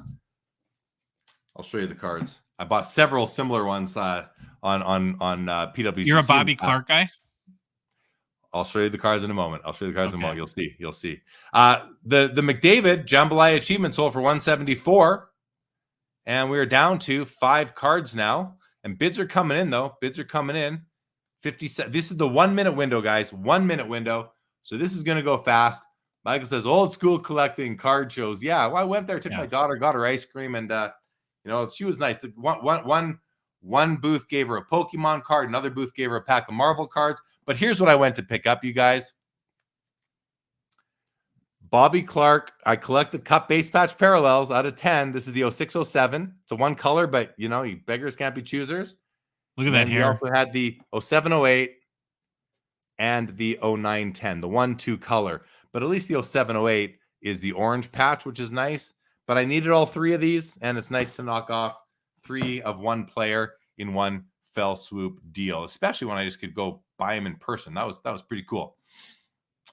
I'll show you the cards. I bought several similar ones on PWCC. You're a Bobby Clark guy? I'll show you the cards in a moment. In a moment. You'll see. The McDavid Jambalaya Achievement sold for $174, and we're down to 5 cards now. And bids are coming in, though. 57. This is the 1 minute window, guys. 1 minute window. So this is going to go fast. Michael says, old school collecting card shows. Yeah, well, I went there, took my daughter, got her ice cream, and she was nice. One booth gave her a Pokemon card, another booth gave her a pack of Marvel cards. But here's what I went to pick up, you guys. Bobby Clark. I collect the Cup base patch parallels out of 10. This is the 0607. It's a one color, but you beggars can't be choosers. Look at that here. We also had the 0708 and the 0910, the 1-2 color. But at least the 0708 is the orange patch, which is nice. But I needed all 3 of these, and it's nice to knock off 3 of one player in one fell swoop deal, especially when I just could go buy them in person. That was pretty cool.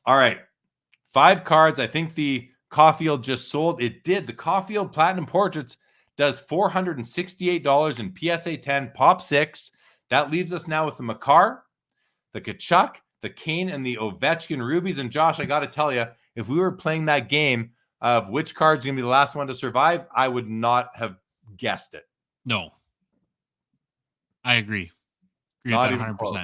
All right, 5 cards. I think the Caulfield just sold. It did. The Caulfield Platinum Portraits does $468 in PSA 10 Pop 6. That leaves us now with the Makar, the Tkachuk, the Kane, and the Ovechkin Rubies. And Josh, I got to tell you, if we were playing that game of which card's going to be the last one to survive, I would not have guessed it. No. I agree. Not with that 100%. Close.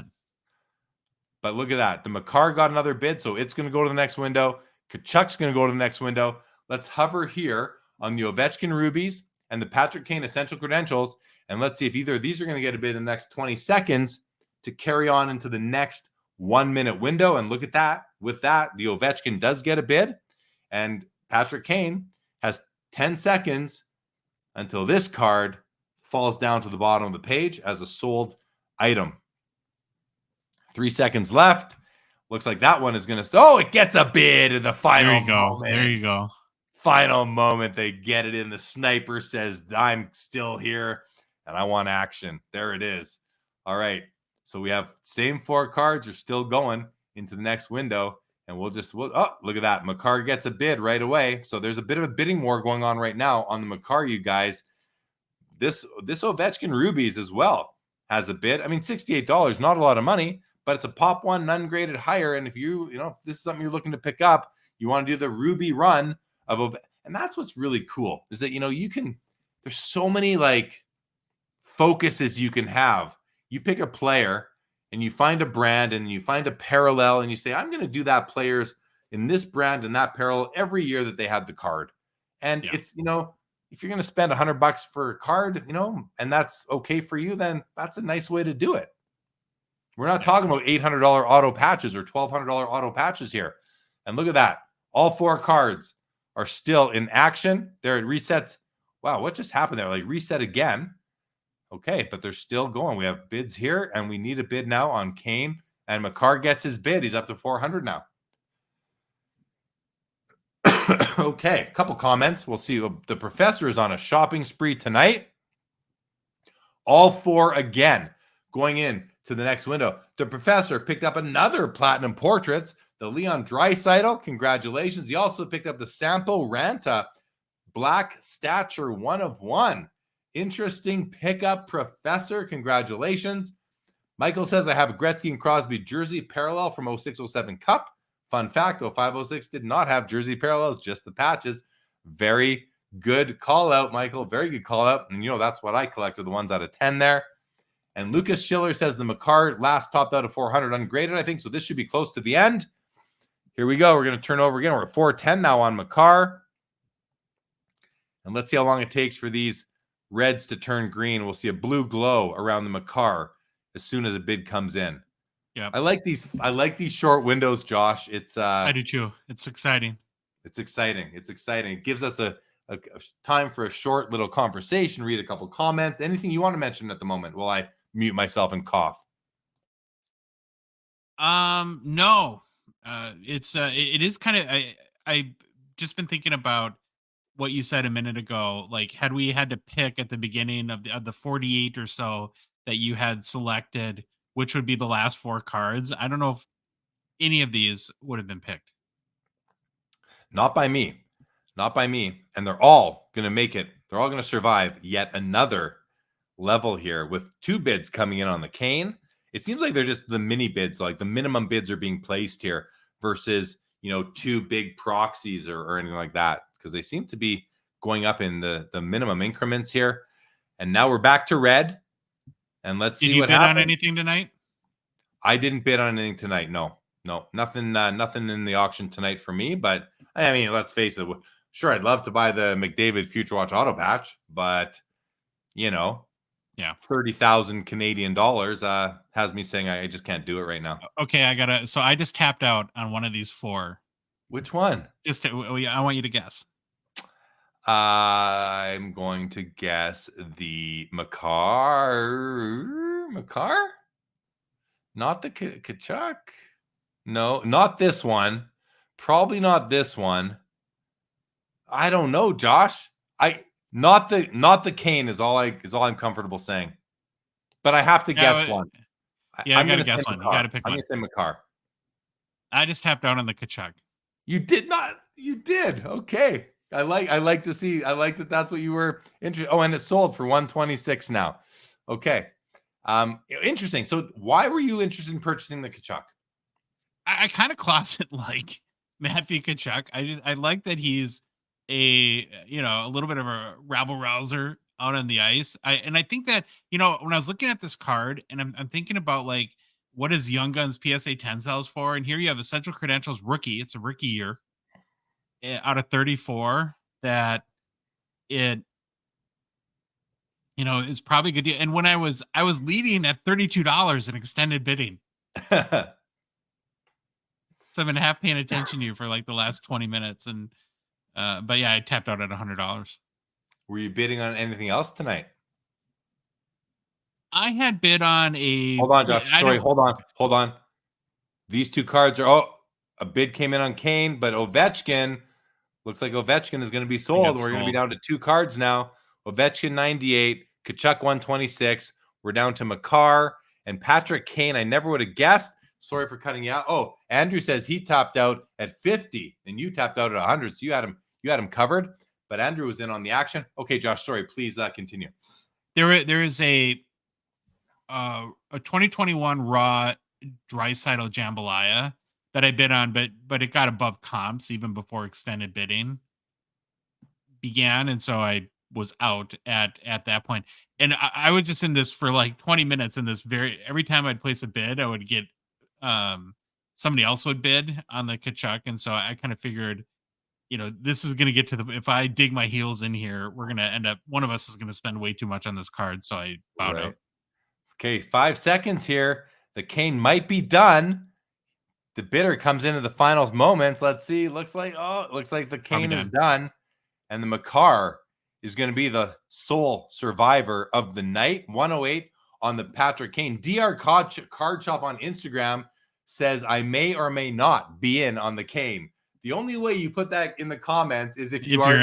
But look at that. The Makar got another bid, so it's going to go to the next window. Tkachuk's going to go to the next window. Let's hover here on the Ovechkin Rubies and the Patrick Kane Essential Credentials, and let's see if either of these are going to get a bid in the next 20 seconds to carry on into the next 1 minute window. And look at that. With that, the Ovechkin does get a bid, and Patrick Kane has 10 seconds until this card falls down to the bottom of the page as a sold item. 3 seconds left. Looks like that one is going to... Oh, it gets a bid in the final moment. There you go. Final moment. They get it in. The sniper says, I'm still here and I want action. There it is. All right. So we have same 4 cards are still going into the next window. And we'll look at that. Makar gets a bid right away. So there's a bit of a bidding war going on right now on the Makar, you guys. This Ovechkin Rubies as well has a bid. I mean, $68, not a lot of money, but it's a pop 1, ungraded higher. And if if this is something you're looking to pick up, you want to do the Ruby run of, and that's what's really cool is that, there's so many like focuses you can have. You pick a player and you find a brand and you find a parallel and you say, I'm going to do that players in this brand and that parallel every year that they had the card. And it's, if you're going to spend $100 for a card, and that's okay for you, then that's a nice way to do it. We're not talking about $800 auto patches or $1,200 auto patches here. And look at that. All 4 cards are still in action. They're at resets. Wow, what just happened there? Like reset again. Okay, but they're still going. We have bids here, and we need a bid now on Kane. And Makar gets his bid. He's up to 400 now. Okay, a couple comments. We'll see. The professor is on a shopping spree tonight. All 4 again going in to the next window. The professor picked up another Platinum Portraits, The Leon Draisaitl, congratulations. He also picked up the Sampo Ranta Black Stature 1 of 1. Interesting pickup, Professor. Congratulations. Michael says, I have a Gretzky and Crosby jersey parallel from 06-07 Cup. Fun fact, 05-06 did not have jersey parallels, just the patches. Very good call out, Michael. Very good call out. And that's what I collected, the ones out of 10 there. And Lucas Schiller says the Makar last topped out of 400 ungraded, I think. So this should be close to the end. Here we go. We're going to turn over again. We're at 410 now on Makar. And let's see how long it takes for these reds to turn green. We'll see a blue glow around the Makar as soon as a bid comes in. Yeah. I like these short windows, Josh. It's I do too. It's exciting. It's exciting. It gives us a time for a short little conversation, read a couple comments. Anything you want to mention at the moment while I mute myself and cough? No. It is kind of I just been thinking about what you said a minute ago. Like, had we had to pick at the beginning of the 48 or so that you had selected, which would be the last 4 cards, I don't know if any of these would have been picked. Not by me. And they're all going to make it. They're all going to survive yet another level here with 2 bids coming in on the Kane. It seems like they're just the mini bids, like the minimum bids are being placed here versus, 2 big proxies or anything like that, because they seem to be going up in the minimum increments here. And now we're back to red. And let's see what happens. Did you bid on anything tonight? I didn't bid on anything tonight. No, nothing in the auction tonight for me. But I mean, let's face it. Sure, I'd love to buy the McDavid Future Watch auto patch, but yeah, 30,000 Canadian dollars has me saying I just can't do it right now. Okay, I just tapped out on one of these 4. Which one? I want you to guess. I'm going to guess the Makar. Not the Kachuk. No, not this one. Probably not this one. I don't know, Josh. Not the Kane is all I'm comfortable saying. But I have to guess one. Yeah, I gotta guess one. You gotta pick one. I'm gonna say Makar. I just tapped out on the Kachuk. You did not. You did. Okay. I like to see. I like that. That's what you were interested. Oh, and it sold for 126 now. Okay. Interesting. So why were you interested in purchasing the Kachuk? I kind of closet like Matthew Kachuk. I like that he's a little bit of a rabble rouser out on the ice. I think that when I was looking at this card and I'm thinking about like what is Young Guns PSA 10 sells for, and here you have Essential Credentials rookie. It's a rookie year out of 34 that it is probably a good deal. And when I was leading at $32 in extended bidding. So I've been half paying attention to you for like the last 20 minutes. And, but yeah, I tapped out at $100. Were you bidding on anything else tonight? I had bid on Hold on, Josh. Sorry, hold on. These 2 cards are, a bid came in on Kane, but Ovechkin, looks like Ovechkin is going to be sold. We're going to be down to 2 cards now. Ovechkin 98, Kachuk 126. We're down to Makar and Patrick Kane. I never would have guessed. Sorry for cutting you out. Oh, Andrew says he topped out at 50 and you tapped out at 100. So you had him covered, but Andrew was in on the action. Okay, Josh, sorry, please continue. There is a 2021 raw Draisaitl jambalaya that I bid on, but it got above comps even before extended bidding began, and so I was out at that point. And I was just in this for like 20 minutes in this every time I'd place a bid, I would get somebody else would bid on the Kachuk, and so I kind of figured, this is going to get to if I dig my heels in here, we're going to end up, one of us is going to spend way too much on this card, so I bowed out. Okay, 5 seconds here. The Kane might be done. The bidder comes into the finals moments. Let's see. Looks like the Kane is done. And the Makar is going to be the sole survivor of the night. 108 on the Patrick Kane. DR Card Shop on Instagram says, I may or may not be in on the Kane. The only way you put that in the comments is if you are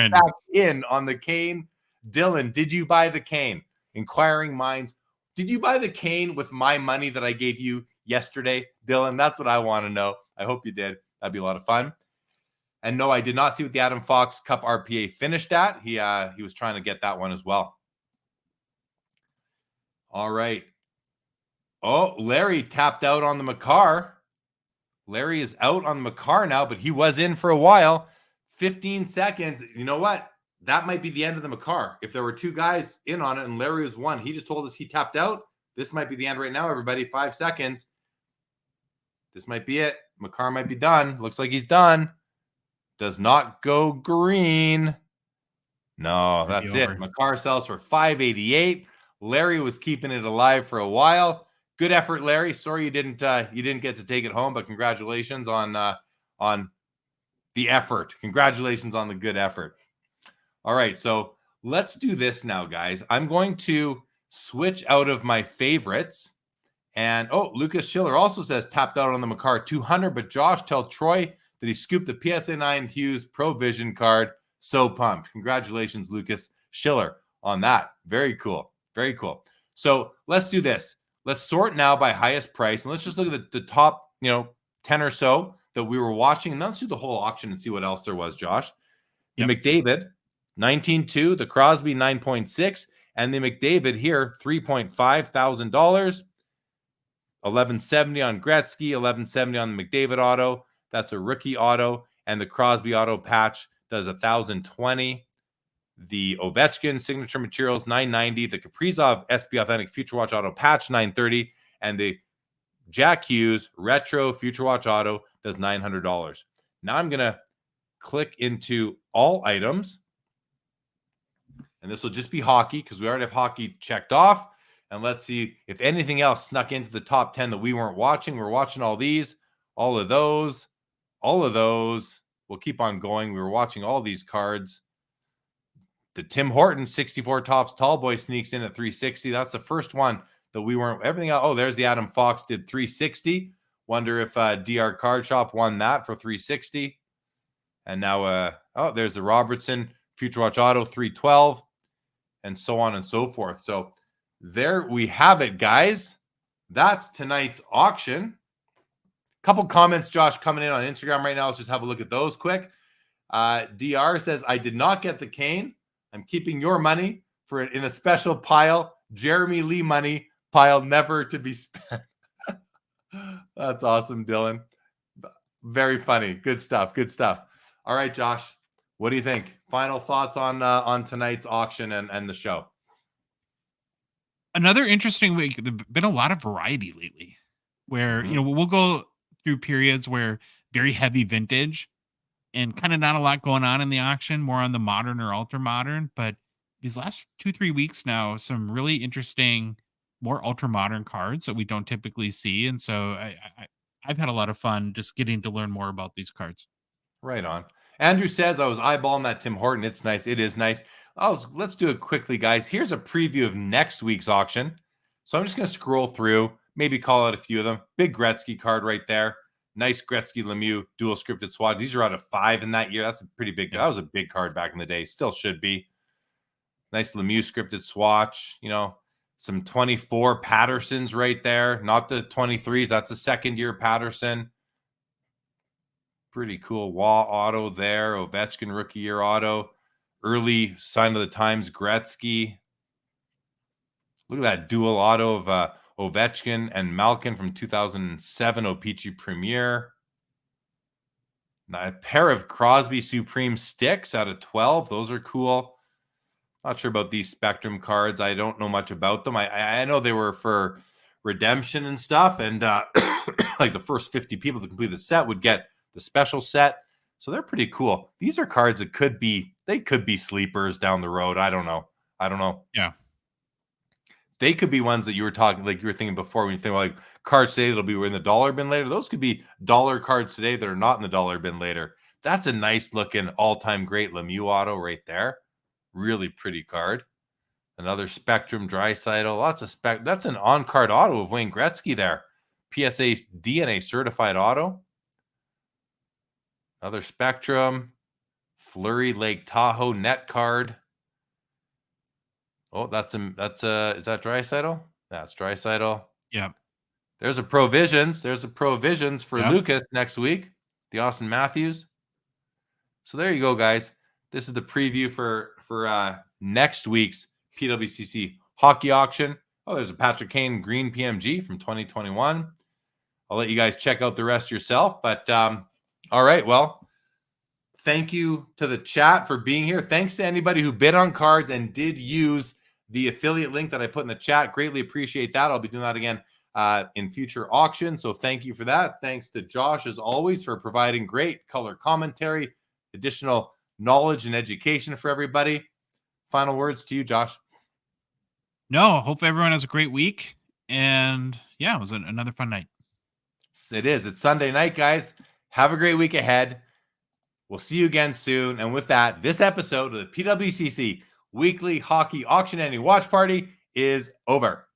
in on the Kane. Dylan, did you buy the Kane? Inquiring minds. Did you buy the Kane with my money that I gave you yesterday, Dylan? That's what I want to know. I hope you did. That'd be a lot of fun. And no, I did not see what the Adam Fox Cup RPA finished at. He was trying to get that one as well. All right. Oh, Larry tapped out on the Makar. Larry is out on the Makar now, but he was in for a while. 15 seconds. You know what? That might be the end of the Makar. If there were two guys in on it and Larry was one, he just told us he tapped out. This might be the end right now, everybody. 5 seconds. This might be it. Makar might be done. Looks like he's done. Does not go green. No, that's it. Makar sells for $588. Larry was keeping it alive for a while. Good effort, Larry. Sorry you didn't get to take it home, but congratulations on the effort. Congratulations on the good effort. All right, so let's do this now, guys. I'm going to switch out of my favorites. And, Lucas Schiller also says tapped out on the Makar 200, but Josh, tell Troy that he scooped the PSA 9 Hughes Pro Vision card. So pumped. Congratulations, Lucas Schiller, on that. Very cool. Very cool. So let's do this. Let's sort now by highest price. And let's just look at the top, 10 or so that we were watching. And let's do the whole auction and see what else there was, Josh. The McDavid, 19.2. The Crosby, 9.6. And the McDavid here, $3.5 thousand. $1,170 on Gretzky, $1,170 on the McDavid auto. That's a rookie auto. And the Crosby auto patch does $1,020. The Ovechkin signature materials, $990. The Kaprizov SB Authentic Future Watch auto patch, $930. And the Jack Hughes retro Future Watch auto does $900. Now I'm going to click into all items. And this will just be hockey because we already have hockey checked off. And let's see if anything else snuck into the top 10 that we weren't watching. We're watching all these, all of those. We'll keep on going. We were watching all these cards. The Tim Horton 64 tops tall boy sneaks in at 360. That's the first one that we weren't. Everything else. Oh, there's the Adam Fox did 360. Wonder if DR Card Shop won that for 360. And now, there's the Robertson Future Watch Auto 312, and so on and so forth. So there we have it, guys. That's tonight's auction. Couple comments, Josh, coming in on Instagram right now. Let's just have a look at those quick. DR says, I did not get the cane. I'm keeping your money for it in a special pile. Jeremy Lee money pile never to be spent. That's awesome, Dylan. Very funny. Good stuff. Good stuff. All right, Josh, what do you think? Final thoughts on tonight's auction and the show? Another interesting week. There's been a lot of variety lately where, we'll go through periods where very heavy vintage and kind of not a lot going on in the auction, more on the modern or ultra modern. But these last 2-3 weeks now, some really interesting, more ultra modern cards that we don't typically see. And so I've had a lot of fun just getting to learn more about these cards. Right on. Andrew says, I was eyeballing that Tim Horton. It's nice. It is nice. Let's do it quickly, guys. Here's a preview of next week's auction. So I'm just going to scroll through, maybe call out a few of them. Big Gretzky card right there. Nice Gretzky Lemieux dual scripted swatch. These are out of 5 in that year. That's a pretty big. That was a big card back in the day. Still should be. Nice Lemieux scripted swatch. Some 24 Pattersons right there. Not the 23s. That's a second-year Patterson. Pretty cool. Waugh auto there. Ovechkin rookie year auto. Early sign of the times Gretzky. Look at that dual auto of Ovechkin and Malkin from 2007 O-Pee-Chee Premier. Now, a pair of Crosby Supreme sticks out of 12. Those are cool. Not sure about these Spectrum cards. I don't know much about them. I know they were for redemption and stuff. And like the first 50 people to complete the set would get the special set. So they're pretty cool. These are cards that could be sleepers down the road. I don't know. Yeah. They could be ones that you were talking, like you were thinking before when you think like cards today that'll be in the dollar bin later. Those could be dollar cards today that are not in the dollar bin later. That's a nice looking all-time great Lemieux auto right there. Really pretty card. Another Spectrum Draisaitl. Lots of spec. That's an on-card auto of Wayne Gretzky there. PSA DNA certified auto. Another Spectrum. Fleury Lake Tahoe net card. Oh, is that Draisaitl? That's Draisaitl. Yeah. There's a Provisions. There's a Provisions for Lucas next week. the Austin Matthews. So there you go, guys. This is the preview for next week's PWCC hockey auction. Oh, there's a Patrick Kane green PMG from 2021. I'll let you guys check out the rest yourself. But all right, well, thank you to the chat for being here. Thanks to anybody who bid on cards and did use the affiliate link that I put in the chat. Greatly appreciate that. I'll be doing that again in future auctions. So thank you for that. Thanks to Josh, as always, for providing great color commentary, additional knowledge and education for everybody. Final words to you, Josh. No, hope everyone has a great week. And yeah, it was another fun night. It is. It's Sunday night, guys. Have a great week ahead. We'll see you again soon. And with that, this episode of the PWCC Weekly Hockey Auction Ending Watch Party is over.